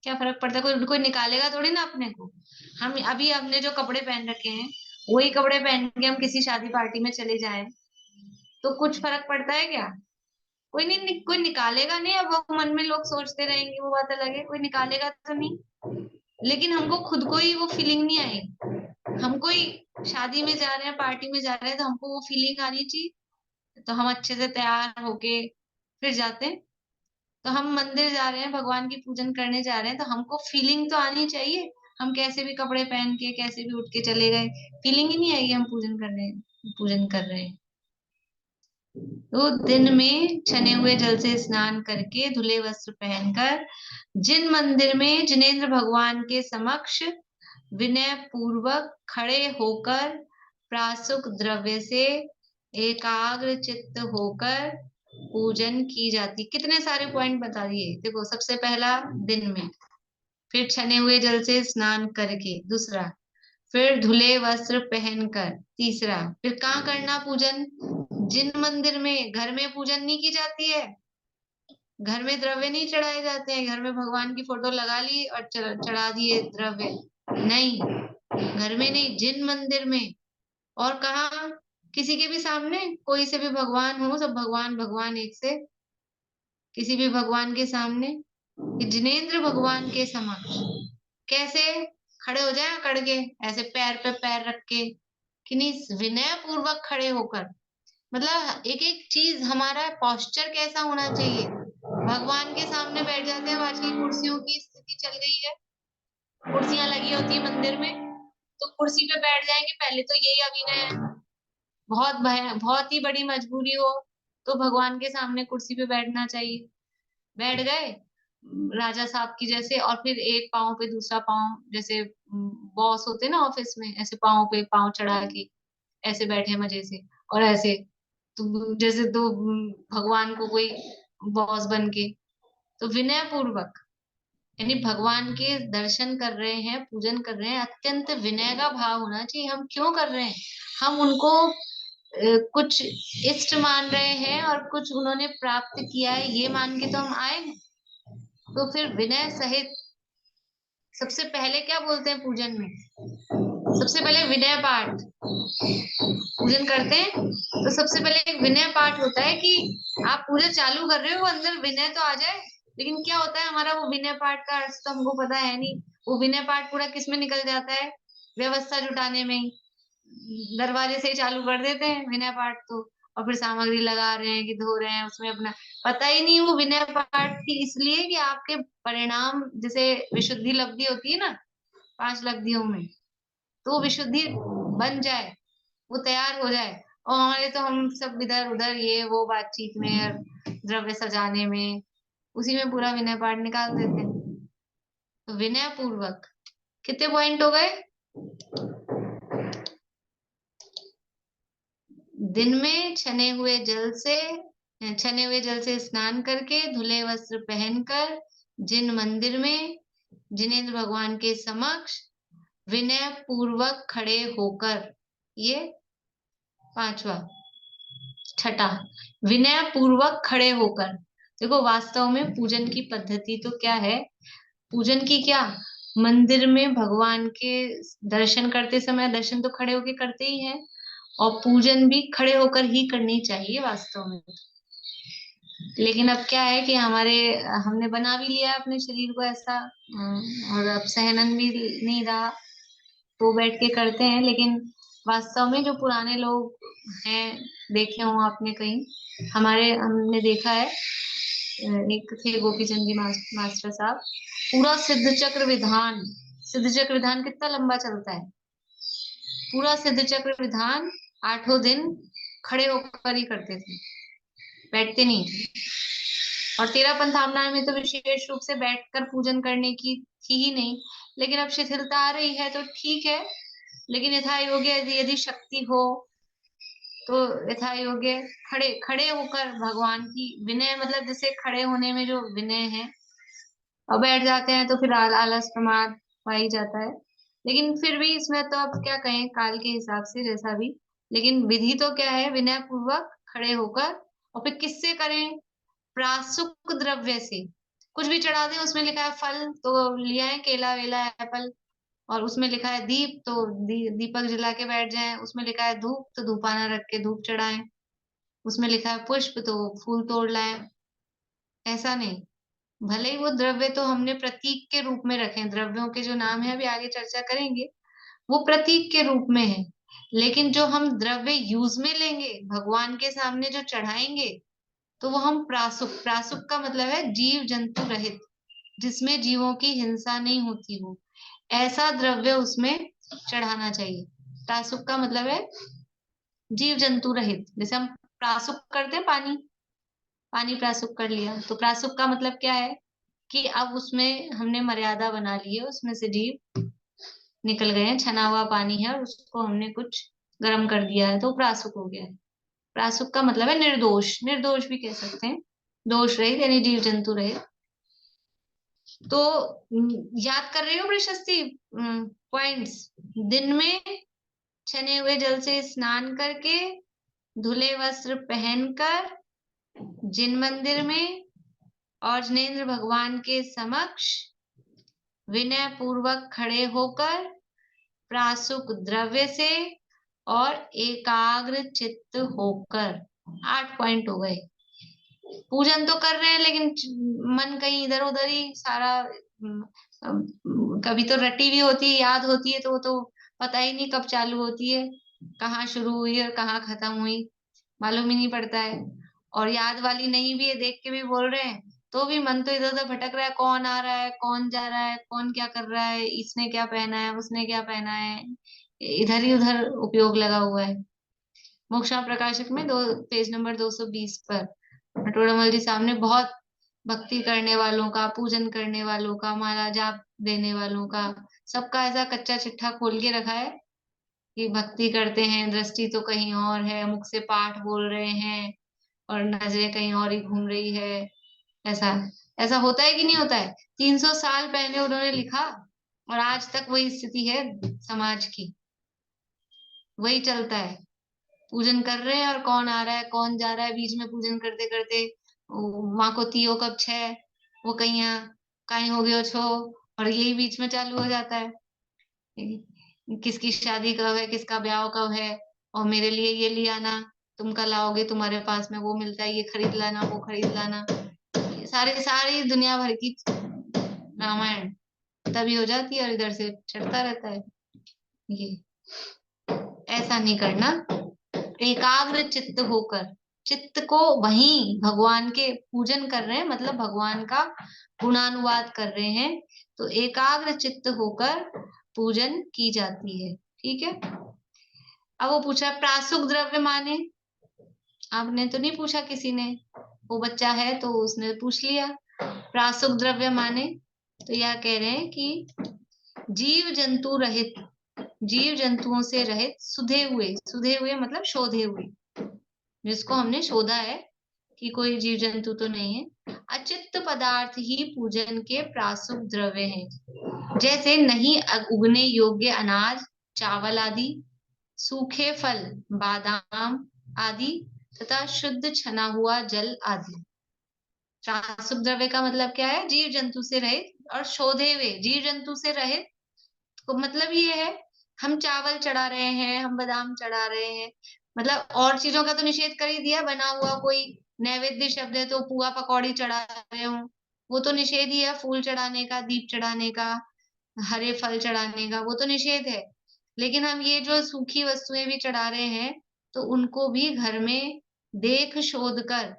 क्या फर्क पड़ता है? कोई निकालेगा थोड़ी ना अपने को। हम अभी हमने जो कपड़े पहन रखे हैं वही कपड़े पहन के हम किसी शादी पार्टी में चले जाएं तो कुछ फर्क पड़ता है क्या? कोई नहीं, कोई निकालेगा नहीं। अब वो मन में लोग सोचते रहेंगे, वो बात अलग है, कोई निकालेगा तो नहीं, लेकिन हमको खुद को ही वो फीलिंग नहीं आएगी। हम कोई शादी में जा रहे हैं, पार्टी में जा रहे हैं, तो हमको वो फीलिंग आनी चाहिए, तो हम अच्छे से तैयार होके फिर जाते हैं। तो हम मंदिर जा रहे हैं, भगवान की पूजन करने जा रहे हैं, तो हमको फीलिंग तो आनी चाहिए। हम कैसे भी कपड़े पहन के कैसे भी उठ के चले गए, फीलिंग ही नहीं आएगी हम पूजन कर रहे हैं। तो दिन में छने हुए जल से स्नान करके, धुले वस्त्र पहनकर, जिन मंदिर में जिनेंद्र भगवान के समक्ष विनय पूर्वक खड़े होकर प्रासुक द्रव्य से एकाग्र चित्त होकर पूजन की जाती। कितने सारे पॉइंट बता दिए। देखो, सबसे पहला दिन में, फिर छने हुए जल से स्नान करके, दूसरा, फिर धुले वस्त्र पहनकर, तीसरा, फिर कहाँ करना पूजन? जिन मंदिर में, घर में पूजन नहीं की जाती है, घर में द्रव्य नहीं चढ़ाए जाते हैं, घर में भगवान की फोटो लगा ली और चढ़ा दिए द्रव्य, नहीं, घर में नहीं, जिन मंदिर में। और कहा? किसी के भी सामने, कोई से भी भगवान हो, सब भगवान भगवान एक से, किसी भी भगवान के सामने, जिनेंद्र भगवान के समक्ष कैसे खड़े हो जाए? अकड़ के, ऐसे पैर पे पैर रख के, कि नहीं, विनय पूर्वक खड़े होकर, मतलब एक एक चीज, हमारा पोस्चर कैसा होना चाहिए। भगवान के सामने बैठ जाते हैं, आजकल कुर्सियों की स्थिति चल गई है, कुर्सियां लगी होती है मंदिर में, तो कुर्सी पे बैठ जाएंगे, पहले तो यही अभिनय है। बहुत ही बड़ी मजबूरी हो तो भगवान के सामने कुर्सी पे बैठना चाहिए। बैठ गए राजा साहब की जैसे, और फिर एक पाँव पे दूसरा पाँव, जैसे बॉस होते ना ऑफिस में, ऐसे पाँव पे पाँव चढ़ा के ऐसे बैठे मजे से, और ऐसे तो जैसे तो भगवान को कोई बॉस बन के, तो विनय पूर्वक, यानी भगवान के दर्शन कर रहे हैं, पूजन कर रहे हैं, अत्यंत विनय का भाव होना चाहिए। हम क्यों कर रहे हैं? हम उनको कुछ इष्ट मान रहे हैं और कुछ उन्होंने प्राप्त किया है ये मान के तो हम आए हैं। तो फिर विनय सहित सबसे पहले क्या बोलते हैं पूजन में? सबसे पहले विनय पाठ। पूजन करते हैं तो सबसे पहले एक विनय पाठ होता है कि आप पूजा चालू कर रहे हो, अंदर विनय तो आ जाए। लेकिन क्या होता है हमारा वो विनय पाठ का अर्थ तो हमको पता है नहीं। वो विनय पाठ पूरा किस में निकल जाता है? व्यवस्था जुटाने में ही। दरवाजे से ही चालू कर देते हैं विनय पाठ तो, और फिर सामग्री लगा रहे हैं कि धो रहे हैं, उसमें अपना पता ही नहीं वो विनय पाठ थी। इसलिए कि आपके परिणाम, जैसे विशुद्धि लब्धि होती है ना 5 लब्धियों में, तो वो विशुद्धि बन जाए, वो तैयार हो जाए। और हमारे तो हम सब इधर उधर ये वो बातचीत में और द्रव्य सजाने में, उसी में पूरा विनय पाठ निकाल देते हैं। तो विनय पूर्वक कितने पॉइंट हो गए? दिन में छने हुए जल से स्नान करके, धुले वस्त्र पहनकर, जिन मंदिर में जिनेंद्र भगवान के समक्ष विनय पूर्वक खड़े होकर, ये 5वां। छठा, विनय पूर्वक खड़े होकर। देखो वास्तव में पूजन की पद्धति तो क्या है? पूजन की क्या, मंदिर में भगवान के दर्शन करते समय, दर्शन तो खड़े होके करते ही हैं, और पूजन भी खड़े होकर ही करनी चाहिए वास्तव में। लेकिन अब क्या है कि हमने बना भी लिया अपने शरीर को ऐसा, और अब सहनन भी नहीं रहा, तो बैठ के करते हैं। लेकिन वास्तव में जो पुराने लोग हैं, देखे हो आपने कहीं, हमने देखा है, एक थे गोपी चंद जी मास्टर साहब, पूरा सिद्ध चक्र विधान कितना लंबा चलता है, पूरा सिद्ध चक्र विधान 8 दिन खड़े होकर ही करते थे, बैठते नहीं थे। और 13 पंथावनाएं में तो विशेष रूप से बैठकर पूजन करने की थी ही नहीं। लेकिन अब शिथिलता आ रही है तो ठीक है, लेकिन यथा योग्य यदि शक्ति हो तो यथा योग्य खड़े खड़े होकर भगवान की विनय, मतलब जैसे खड़े होने में जो विनय है, और बैठ जाते हैं तो फिर आलस प्रमाद हो ही जाता है। लेकिन फिर भी इसमें तो अब क्या कहें, काल के हिसाब से जैसा भी, लेकिन विधि तो क्या है? विनय पूर्वक खड़े होकर। और फिर किससे करें? प्रासुक द्रव्य से। कुछ भी चढ़ा दें, उसमें लिखा है फल तो लिया है, केला वेला एप्पल, और उसमें लिखा है दीप तो दीपक जला के बैठ जाएं, उसमें लिखा है धूप तो धूपाना रख के धूप चढ़ाएं, उसमें लिखा है पुष्प तो फूल तोड़ लाएं। ऐसा नहीं। भले ही वो द्रव्य तो हमने प्रतीक के रूप में रखे, द्रव्यों के जो नाम है अभी आगे चर्चा करेंगे, वो प्रतीक के रूप में है। लेकिन जो हम द्रव्य यूज में लेंगे, भगवान के सामने जो चढ़ाएंगे, तो वो हम प्रासुक का मतलब है जीव जंतु रहित, जिसमें जीवों की हिंसा नहीं होती हो, ऐसा द्रव्य उसमें चढ़ाना चाहिए। प्रासुक का मतलब है जीव जंतु रहित। जैसे हम प्रासुक करते हैं, पानी पानी प्रासुक कर लिया, तो प्रासुक का मतलब क्या है कि अब उसमें हमने मर्यादा बना ली है, उसमें से जीव निकल गए हैं, छना हुआ पानी है और उसको हमने कुछ गर्म कर दिया है, तो प्रासुक हो गया है। प्रासुक का मतलब है निर्दोष, निर्दोष भी कह सकते हैं, दोष रहित यानी जीव जंतु रहित। तो याद कर रहे हो प्रशस्ति पॉइंट्स? दिन में छने हुए जल से स्नान करके, धुले वस्त्र पहनकर, जिन मंदिर में और जिनेंद्र भगवान के समक्ष विनय पूर्वक खड़े होकर, प्रासुक द्रव्य से और एकाग्र चित्त होकर। 8 पॉइंट हो गए। पूजन तो कर रहे हैं लेकिन मन कहीं इधर उधर ही सारा, कभी तो रटी भी होती है, याद होती है तो वो तो पता ही नहीं कब चालू होती है, कहाँ शुरू हुई और कहाँ खत्म हुई, मालूम ही नहीं पड़ता है। और याद वाली नहीं भी है, देख के भी बोल रहे हैं तो भी मन तो इधर उधर भटक रहा है, कौन आ रहा है, कौन जा रहा है, कौन क्या कर रहा है, इसने क्या पहना है, उसने क्या पहना है, इधर ही उधर उपयोग लगा हुआ है। मोक्षा प्रकाशक में पेज नंबर 220 पर नटवरमल जी साहब ने बहुत भक्ति करने वालों का, पूजन करने वालों का, माला जाप देने वालों का, सबका ऐसा कच्चा चिट्ठा खोल के रखा है कि भक्ति करते हैं, दृष्टि तो कहीं और है, मुख से पाठ बोल रहे हैं और नजरें कहीं और ही घूम रही है। ऐसा ऐसा होता है कि नहीं होता है? 300 साल पहले उन्होंने लिखा और आज तक वही स्थिति है समाज की, वही चलता है। पूजन कर रहे हैं और कौन आ रहा है कौन जा रहा है बीच में, पूजन करते करते माँ को तियो कब छे, वो कहीं हो गयो छो, और यही बीच में चालू हो जाता है। किसकी शादी कब है, किसका ब्याह कब है, और मेरे लिए ये ले आना, तुम कल आओगे तुम्हारे पास में वो मिलता है, ये खरीद लाना वो खरीद लाना। सारी सारी दुनिया भर की रामायण तभी हो जाती है और इधर से चढ़ता रहता है। ये ऐसा नहीं करना। एकाग्र चित्त होकर, चित्त को वहीं भगवान के पूजन कर रहे हैं, मतलब भगवान का गुणानुवाद कर रहे हैं, तो एकाग्र चित्त होकर पूजन की जाती है। ठीक है। अब वो पूछा प्रासुक द्रव्य माने, आपने तो नहीं पूछा, किसी ने, वो बच्चा है तो उसने पूछ लिया प्रासुक द्रव्य माने। तो यह कह रहे हैं कि जीव जंतु रहित, जीव जंतुओं से रहित, सुधे हुए मतलब शोधे हुए, जिसको हमने शोधा है कि कोई जीव जंतु तो नहीं है, अचित्त पदार्थ ही पूजन के प्रासुक द्रव्य हैं। जैसे नहीं उगने योग्य अनाज, चावल आदि, सूखे फल, बादाम आदि, तथा शुद्ध छना हुआ जल आदि। प्रासुक द्रव्य का मतलब क्या है? जीव जंतु से रहित और शोधे हुए, जीव जंतु से रहित तो मतलब ये है, हम चावल चढ़ा रहे हैं, हम बादाम चढ़ा रहे हैं, मतलब और चीजों का तो निषेध कर ही दिया, बना हुआ कोई नैवेद्य शब्द है तो पुआ पकौड़ी चढ़ा रहे हो, वो तो निषेध ही है। फूल चढ़ाने का, दीप चढ़ाने का, हरे फल चढ़ाने का, वो तो निषेध है। लेकिन हम ये जो सूखी वस्तुएं भी चढ़ा रहे हैं तो उनको भी घर में देख शोध कर,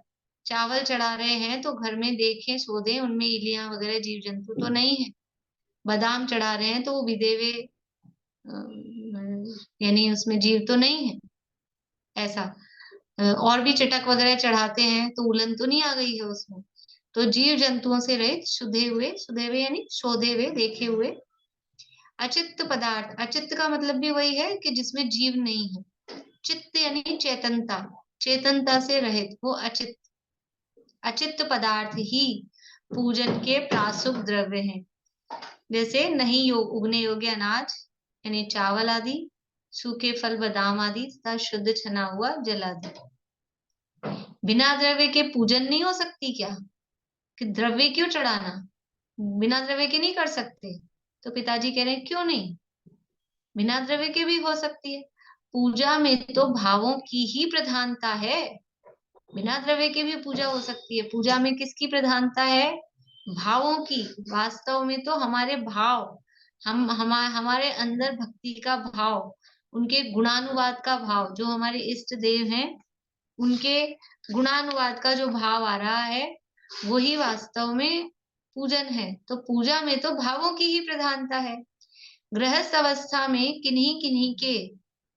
चावल चढ़ा रहे हैं तो घर में देखें शोधें, उनमें इलियां वगैरह जीव जंतु तो नहीं है। बादाम चढ़ा रहे हैं तो वो विदेवे यानी उसमें जीव तो नहीं है। ऐसा और भी चटक वगैरह चढ़ाते हैं तो उलन तो नहीं आ गई है उसमें। तो जीव जंतुओं से रहित, शुद्धे हुए यानी शोधे हुए, देखे हुए। अचित्त पदार्थ, अचित्त का मतलब भी वही है कि जिसमें जीव नहीं है। चित्त यानी चेतनता, चेतनता से रहित, वो अचित्त। अचित्त पदार्थ ही पूजन के प्रासुक द्रव्य हैं। जैसे नहीं उगने योग्य अनाज यानी चावल आदि, सूखे फल बादाम आदि, तथा शुद्ध छना हुआ जल आदि। बिना द्रव्य के पूजन नहीं हो सकती क्या? कि द्रव्य क्यों चढ़ाना, बिना द्रव्य के नहीं कर सकते? तो पिताजी कह रहे हैं क्यों नहीं, बिना द्रव्य के भी हो सकती है। पूजा में तो भावों की ही प्रधानता है, बिना द्रव्य के भी पूजा हो सकती है। पूजा में किसकी प्रधानता है? भावों की। वास्तव में तो हमारे भाव, हमारे अंदर भक्ति का भाव, उनके गुणानुवाद का भाव, जो हमारे इष्ट देव हैं उनके गुणानुवाद का जो भाव आ रहा है वही वास्तव में पूजन है। तो पूजा में तो भावों की ही प्रधानता है। गृहस्थ अवस्था में किन्हीं किन्हीं के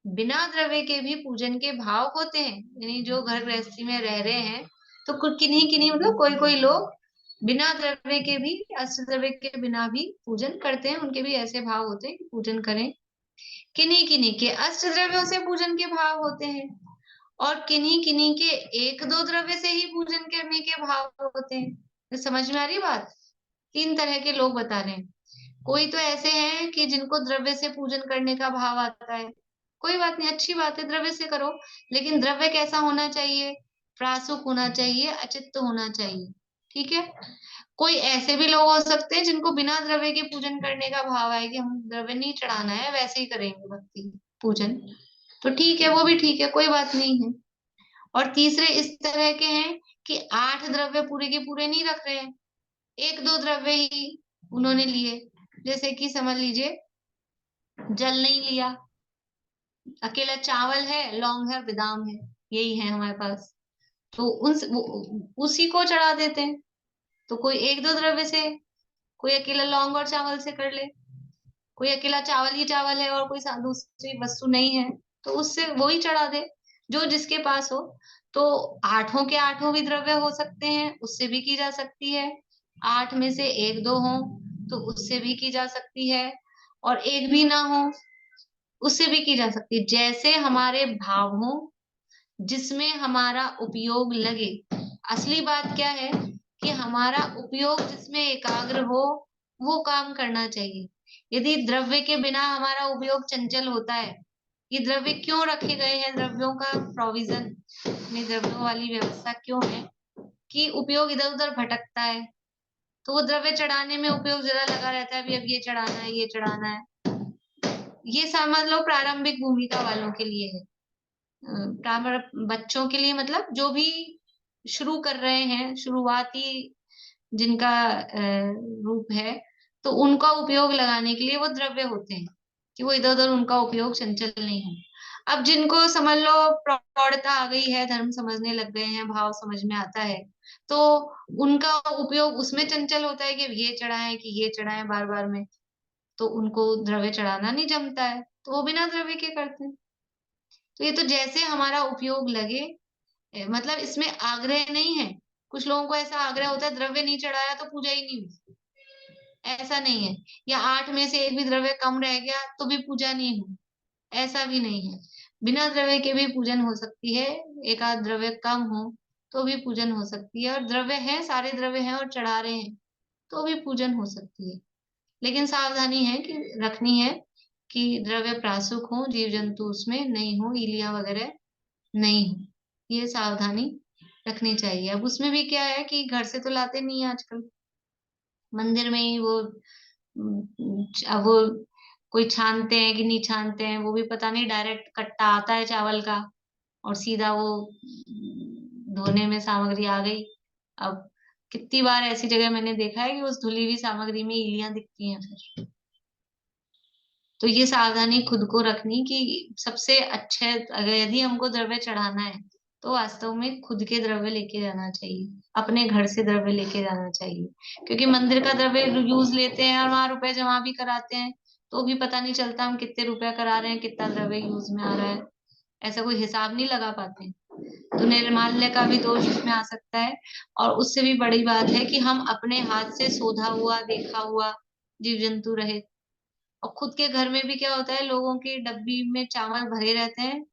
बिना द्रव्य के भी पूजन के भाव होते हैं, यानी जो घर गृहस्थी में रह रहे हैं तो किन्हीं किन्हीं मतलब कोई कोई लोग बिना द्रव्य के भी, अष्ट द्रव्य के बिना भी पूजन करते हैं, उनके भी ऐसे भाव होते हैं कि पूजन करें। किन्हीं किन्हीं के अष्ट द्रव्यों से पूजन के भाव होते हैं और किन्हीं किन्हीं के एक दो द्रव्य से ही पूजन करने के भाव होते हैं। तो समझ में आ रही बात? 3 तरह के लोग बता रहे हैं। कोई तो ऐसे हैं कि जिनको द्रव्य से पूजन करने का भाव आता है, कोई बात नहीं, अच्छी बात है, द्रव्य से करो, लेकिन द्रव्य कैसा होना चाहिए? प्रासुक होना चाहिए, अचित्त होना चाहिए। ठीक है। कोई ऐसे भी लोग हो सकते हैं जिनको बिना द्रव्य के पूजन करने का भाव है कि हम द्रव्य नहीं चढ़ाना है, वैसे ही करेंगे भक्ति पूजन, तो ठीक है, वो भी ठीक है, कोई बात नहीं है। और तीसरे इस तरह के हैं कि 8 द्रव्य पूरे के पूरे नहीं रख रहे हैं, 1-2 द्रव्य ही उन्होंने लिए। जैसे कि समझ लीजिए जल नहीं लिया, अकेला चावल है, लौंग है, बादाम है, यही है हमारे पास, तो उसी को चढ़ा देते हैं। तो कोई 1-2 द्रव्य से, कोई अकेला लौंग और चावल से कर ले, कोई अकेला चावल ही चावल है और कोई दूसरी वस्तु नहीं है, तो उससे वो ही चढ़ा दे, जो जिसके पास हो। तो आठों के आठों भी द्रव्य हो सकते हैं, उससे भी की जा सकती है। 8 में से 1-2 हो तो उससे भी की जा सकती है, और एक भी ना हो उससे भी की जा सकती है, जैसे हमारे भाव हो, जिसमें हमारा उपयोग लगे। असली बात क्या है कि हमारा उपयोग जिसमें एकाग्र हो, वो काम करना चाहिए। यदि द्रव्य के बिना हमारा उपयोग चंचल होता है, ये द्रव्य क्यों रखे गए हैं, द्रव्यों का प्रोविजन में द्रव्यों वाली व्यवस्था क्यों है कि उपयोग इधर उधर भटकता है, तो वो द्रव्य चढ़ाने में उपयोग जरा लगा रहता है, अभी अब ये चढ़ाना है, ये चढ़ाना है। ये समझ लो प्रारंभिक भूमिका वालों के लिए है। बच्चों के लिए मतलब जो भी शुरू कर रहे हैं, शुरुआती जिनका रूप है, तो उनका उपयोग लगाने के लिए वो द्रव्य होते हैं कि वो इधर उधर उनका उपयोग चंचल नहीं हो। अब जिनको समझ लो प्रौढ़ता आ गई है, धर्म समझने लग गए हैं, भाव समझ में आता है, तो उनका उपयोग उसमें चंचल होता है कि ये चढ़ाएं कि ये चढ़ाएं बार बार में, तो उनको द्रव्य चढ़ाना नहीं जमता है, तो वो बिना द्रव्य के करते हैं। तो ये तो जैसे हमारा उपयोग लगे, मतलब इसमें आग्रह नहीं है। कुछ लोगों को ऐसा आग्रह होता है द्रव्य नहीं चढ़ाया तो पूजा ही नहीं हुई, ऐसा नहीं है। या 8 में से एक भी द्रव्य कम रह गया तो भी पूजा नहीं हुई, ऐसा भी नहीं है। बिना द्रव्य के भी पूजन हो सकती है, एक आध द्रव्य कम हो तो भी पूजन हो सकती है, और द्रव्य है, सारे द्रव्य हैं और चढ़ा रहे हैं तो भी पूजन हो सकती है। लेकिन सावधानी है कि रखनी है कि द्रव्य प्रासुक हो, जीव जंतु उसमें नहीं हो, इलिया वगैरह नहीं हो, ये सावधानी रखनी चाहिए। अब उसमें भी क्या है कि घर से तो लाते नहीं है आजकल, मंदिर में ही वो अब वो कोई छानते हैं कि नहीं छानते हैं वो भी पता नहीं, डायरेक्ट कट्टा आता है चावल का और सीधा वो धोने में सामग्री आ गई। अब कितनी बार ऐसी जगह मैंने देखा है कि उस धुली हुई सामग्री में इलियां दिखती हैं फिर। तो ये सावधानी खुद को रखनी कि सबसे अच्छे, अगर यदि हमको द्रव्य चढ़ाना है तो वास्तव में खुद के द्रव्य लेके जाना चाहिए, अपने घर से द्रव्य लेके जाना चाहिए। क्योंकि मंदिर का द्रव्य यूज लेते हैं और वहां रुपए जमा भी कराते हैं, तो भी पता नहीं चलता हम कितने रुपया करा रहे हैं, कितना द्रव्य यूज में आ रहा है, ऐसा कोई हिसाब नहीं लगा पाते। तो निर्माल्य का भी दोष इसमें आ सकता है। और उससे भी बड़ी बात है कि हम अपने हाथ से सोधा हुआ, देखा हुआ जीव जंतु रहे। और खुद के घर में भी क्या होता है, लोगों की डब्बी में चावल भरे रहते हैं,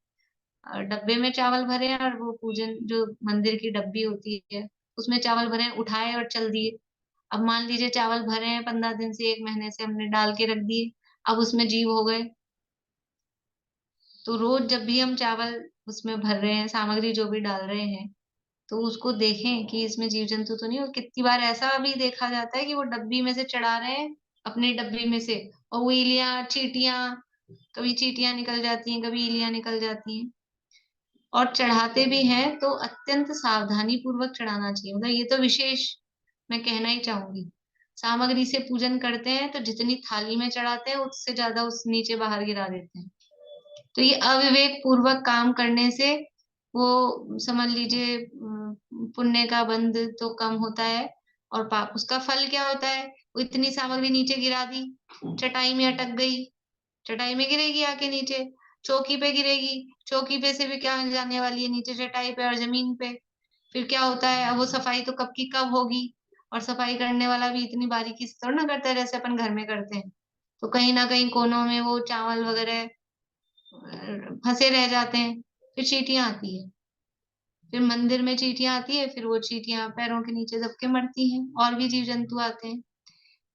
और डब्बे में चावल भरे हैं, और वो पूजन जो मंदिर की डब्बी होती है उसमें चावल भरे हैं, उठाए और चल दिए। अब मान लीजिए चावल भरे हैं 15 दिन से, 1 महीने से हमने डाल के रख दिए, अब उसमें जीव हो गए। तो रोज जब भी हम चावल उसमें भर रहे हैं, सामग्री जो भी डाल रहे हैं, तो उसको देखें कि इसमें जीव जंतु तो नहीं। और कितनी बार ऐसा भी देखा जाता है कि वो डब्बी में से चढ़ा रहे हैं, अपनी डब्बी में से, और वो इलियां, चींटियां, कभी चींटियां निकल जाती हैं, कभी इलियां निकल जाती हैं। और चढ़ाते भी हैं तो अत्यंत सावधानी पूर्वक चढ़ाना चाहिए। मतलब ये तो विशेष मैं कहना ही चाहूंगी, सामग्री से पूजन करते हैं तो जितनी थाली में चढ़ाते हैं उससे ज्यादा उस नीचे बाहर गिरा देते हैं। तो ये अविवेक पूर्वक काम करने से वो समझ लीजिए पुण्य का बंध तो कम होता है, और पाप, उसका फल क्या होता है, वो इतनी सामग्री नीचे गिरा दी, चटाई में अटक गई, चटाई में गिरेगी आके नीचे, चौकी पे गिरेगी, चौकी पे से भी क्या जाने वाली है नीचे, चटाई पे और जमीन पे। फिर क्या होता है, अब वो सफाई तो कब की कब होगी, और सफाई करने वाला भी इतनी बारीकी से थोड़ा ना करता है जैसे अपन घर में करते हैं। तो कहीं ना कहीं कोनों में वो चावल वगैरह फंसे रह जाते हैं। फिर चींटियां आती है, फिर मंदिर में चींटियां आती है, फिर वो चींटियां पैरों के नीचे दब के मरती हैं, और भी जीव जंतु आते हैं।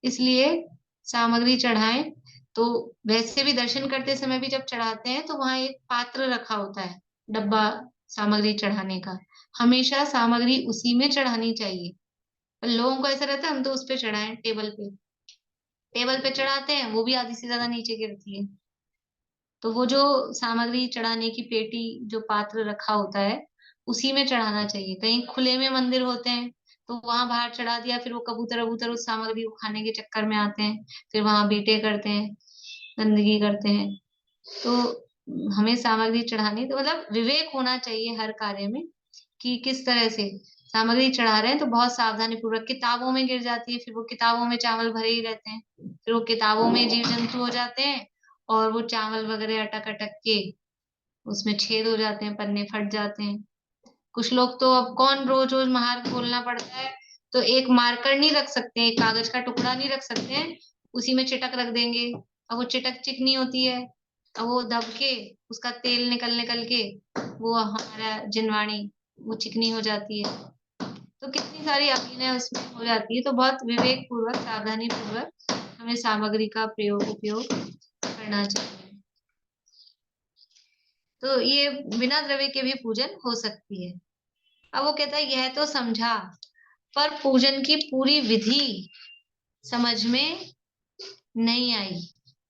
इसलिए सामग्री चढ़ाएं तो वैसे भी दर्शन करते समय भी जब चढ़ाते हैं तो वहां एक पात्र रखा होता है, डब्बा सामग्री चढ़ाने का, हमेशा सामग्री उसी में चढ़ानी चाहिए। पर लोगों को ऐसा रहता है हम तो उस पे चढ़ाएं, टेबल पे, टेबल पे चढ़ाते हैं, वो भी आधी से ज्यादा नीचे गिरती है। तो वो जो सामग्री चढ़ाने की पेटी, जो पात्र रखा होता है, उसी में चढ़ाना चाहिए। कहीं खुले में मंदिर होते हैं तो वहां बाहर चढ़ा दिया, फिर वो कबूतर वबूतर उस सामग्री को खाने के चक्कर में आते हैं, फिर वहां बीटे करते हैं, गंदगी करते हैं। तो हमें सामग्री चढ़ानी, तो मतलब विवेक होना चाहिए हर कार्य में कि किस तरह से सामग्री चढ़ा रहे हैं तो बहुत सावधानी पूर्वक, किताबों में गिर जाती है, फिर वो किताबों में चावल भरे ही रहते हैं, फिर वो किताबों में जीव जंतु हो जाते हैं, और वो चावल वगैरह अटक अटक के उसमें छेद हो जाते हैं, पन्ने फट जाते हैं। कुछ लोग तो, अब कौन रोज रोज महार खोलना पड़ता है, तो एक मार्कर नहीं रख सकते, एक कागज का टुकड़ा नहीं रख सकते हैं, उसी में चिटक रख देंगे। अब वो चिटक चिकनी होती है, अब वो दब के उसका तेल निकल निकल के वो हमारा जिनवाणी वो चिकनी हो जाती है। तो कितनी सारी अभिनय उसमें हो जाती है, तो बहुत विवेक पूर्वक, सावधानी पूर्वक हमें सामग्री का उपयोग करना चाहिए। तो ये बिना द्रव्य के भी पूजन हो सकती है। अब वो कहता है यह तो समझा, पर पूजन की पूरी विधि समझ में नहीं आई।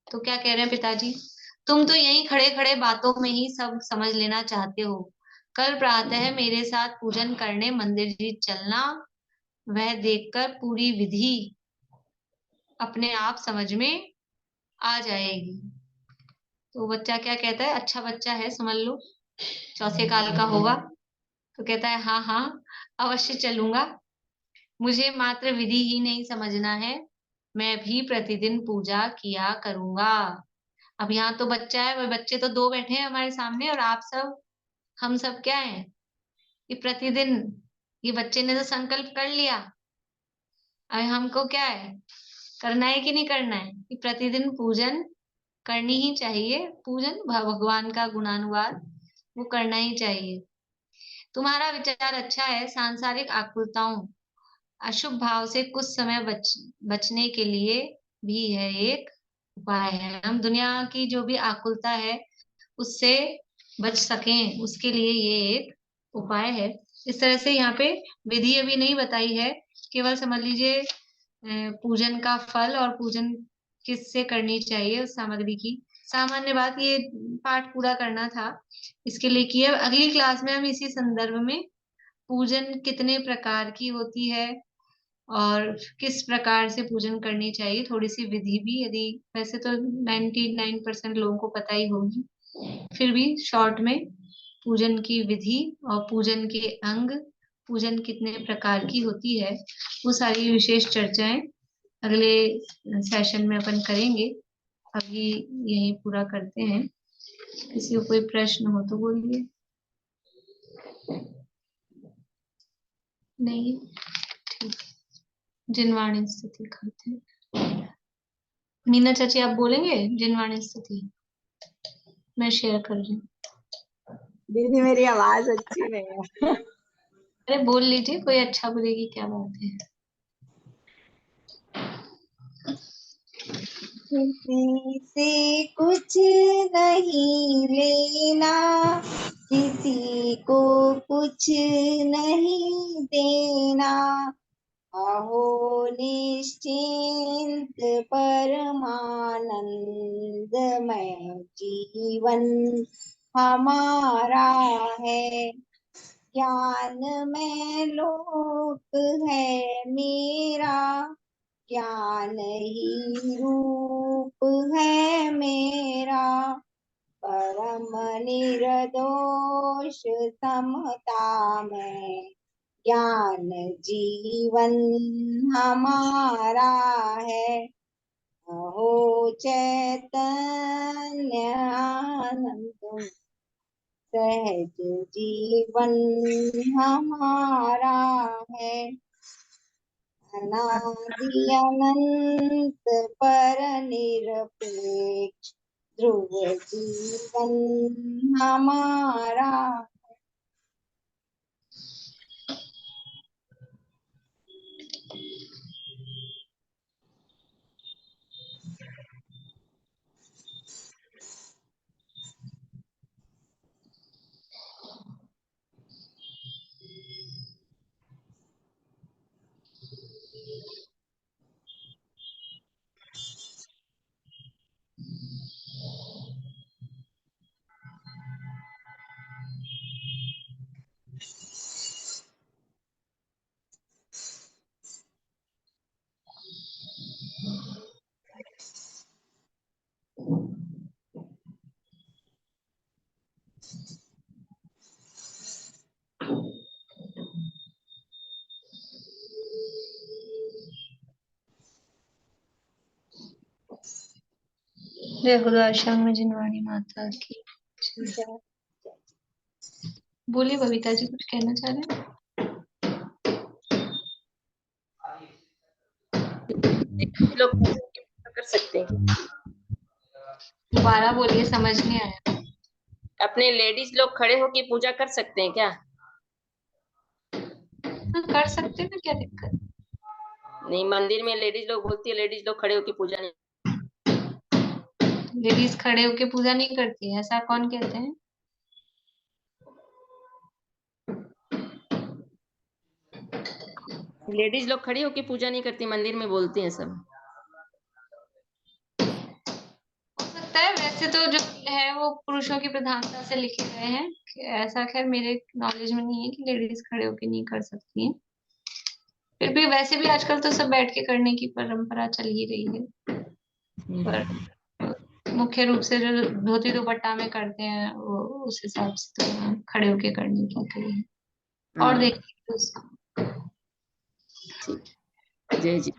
तो क्या कह रहे हैं पिताजी, तुम तो यहीं खड़े खड़े बातों में ही सब समझ लेना चाहते हो। कल प्रातः मेरे साथ पूजन करने मंदिर जी चलना, वह देखकर पूरी विधि अपने आप समझ में आ जाएगी। तो बच्चा क्या कहता है, अच्छा बच्चा है समझ लो, चौथे काल का होगा, तो कहता है हाँ हाँ अवश्य चलूंगा, मुझे मात्र विधि ही नहीं समझना है, मैं भी प्रतिदिन पूजा किया करूंगा। अब यहाँ तो बच्चा है, वह बच्चे तो दो बैठे हैं हमारे सामने, और आप सब, हम सब क्या है, ये प्रतिदिन, ये बच्चे ने तो संकल्प कर लिया, अब हमको क्या है, करना है कि नहीं करना है, कि प्रतिदिन पूजन करनी ही चाहिए, पूजन भगवान का गुणानुवाद वो करना ही चाहिए। तुम्हारा विचार अच्छा है, सांसारिक आकुलताओं, अशुभ भाव से कुछ समय बचने के लिए भी यह एक उपाय है। हम दुनिया की जो भी आकुलता है उससे बच सकें, उसके लिए ये एक उपाय है। इस तरह से यहाँ पे विधि अभी नहीं बताई है, केवल समझ लीजिए पूजन का फल और पूजन किससे करनी चाहिए उस सामग्री की सामान्य बात, ये पाठ पूरा करना था, इसके लिए किया। अगली क्लास में हम इसी संदर्भ में पूजन कितने प्रकार की होती है और किस प्रकार से पूजन करनी चाहिए, थोड़ी सी विधि भी, यदि वैसे तो 99% लोगों को पता ही होगी, फिर भी शॉर्ट में पूजन की विधि और पूजन के अंग, पूजन कितने प्रकार की होती है, वो सारी विशेष चर्चाएं अगले सेशन में अपन करेंगे। अभी यही पूरा करते हैं, किसी को कोई प्रश्न हो तो बोलिए। नहीं, ठीक, जिनवाणी स्थिति करते हैं। मीना चाची आप बोलेंगे जिनवाणी स्थिति, मैं शेयर कर रही हूँ। दीदी मेरी आवाज अच्छी नहीं है। अरे बोल लीजिए, कोई अच्छा बोलेगी, क्या बात है। किसी से कुछ नहीं लेना, किसी को कुछ नहीं देना, अहो निश्चिंत परमानंदमय जीवन हमारा है। ज्ञान में लोक है मेरा, ज्ञान ही रूप है मेरा, परम निर्दोष समता में ज्ञान जीवन हमारा है। अहो चैतन्य आनंद सहज जीवन हमारा है। अनादि अनंत पर निरपेक्ष ध्रुव जीवन हमारा। जय खुदा श्याम जिनवाणी माता की जय। जय। बोलिए बबीता जी, कुछ कहना चाह रहे हैं? लोग कर सकते हैं, दोबारा बोलिए, समझ नहीं आया। अपने लेडीज लोग खड़े होके पूजा कर सकते हैं क्या? हाँ, कर सकते हैं ना, क्या दिक्कत? नहीं, मंदिर में लेडीज लोग बोलती है लेडीज लोग खड़े होके पूजा नहीं। लेडीज खड़े होके पूजा नहीं करती है, ऐसा कौन कहते हैं? लेडीज लोग खड़ी होके पूजा नहीं करती, मंदिर में बोलती हैं सब। हो सकता है, वैसे तो जो है वो पुरुषों की प्रधानता से लिखे गए हैं। ऐसा खैर मेरे नॉलेज में नहीं है कि लेडीज खड़े होके नहीं कर सकती हैं। फिर भी वैसे भी आजकल तो सब बैठ के करने की परंपरा चल ही रही है, पर मुख्य रूप से जो धोती दुपट्टा में करते हैं वो उस हिसाब से तो खड़े होके करने की कही है। और देखिए उसको। ठीक, जय जी।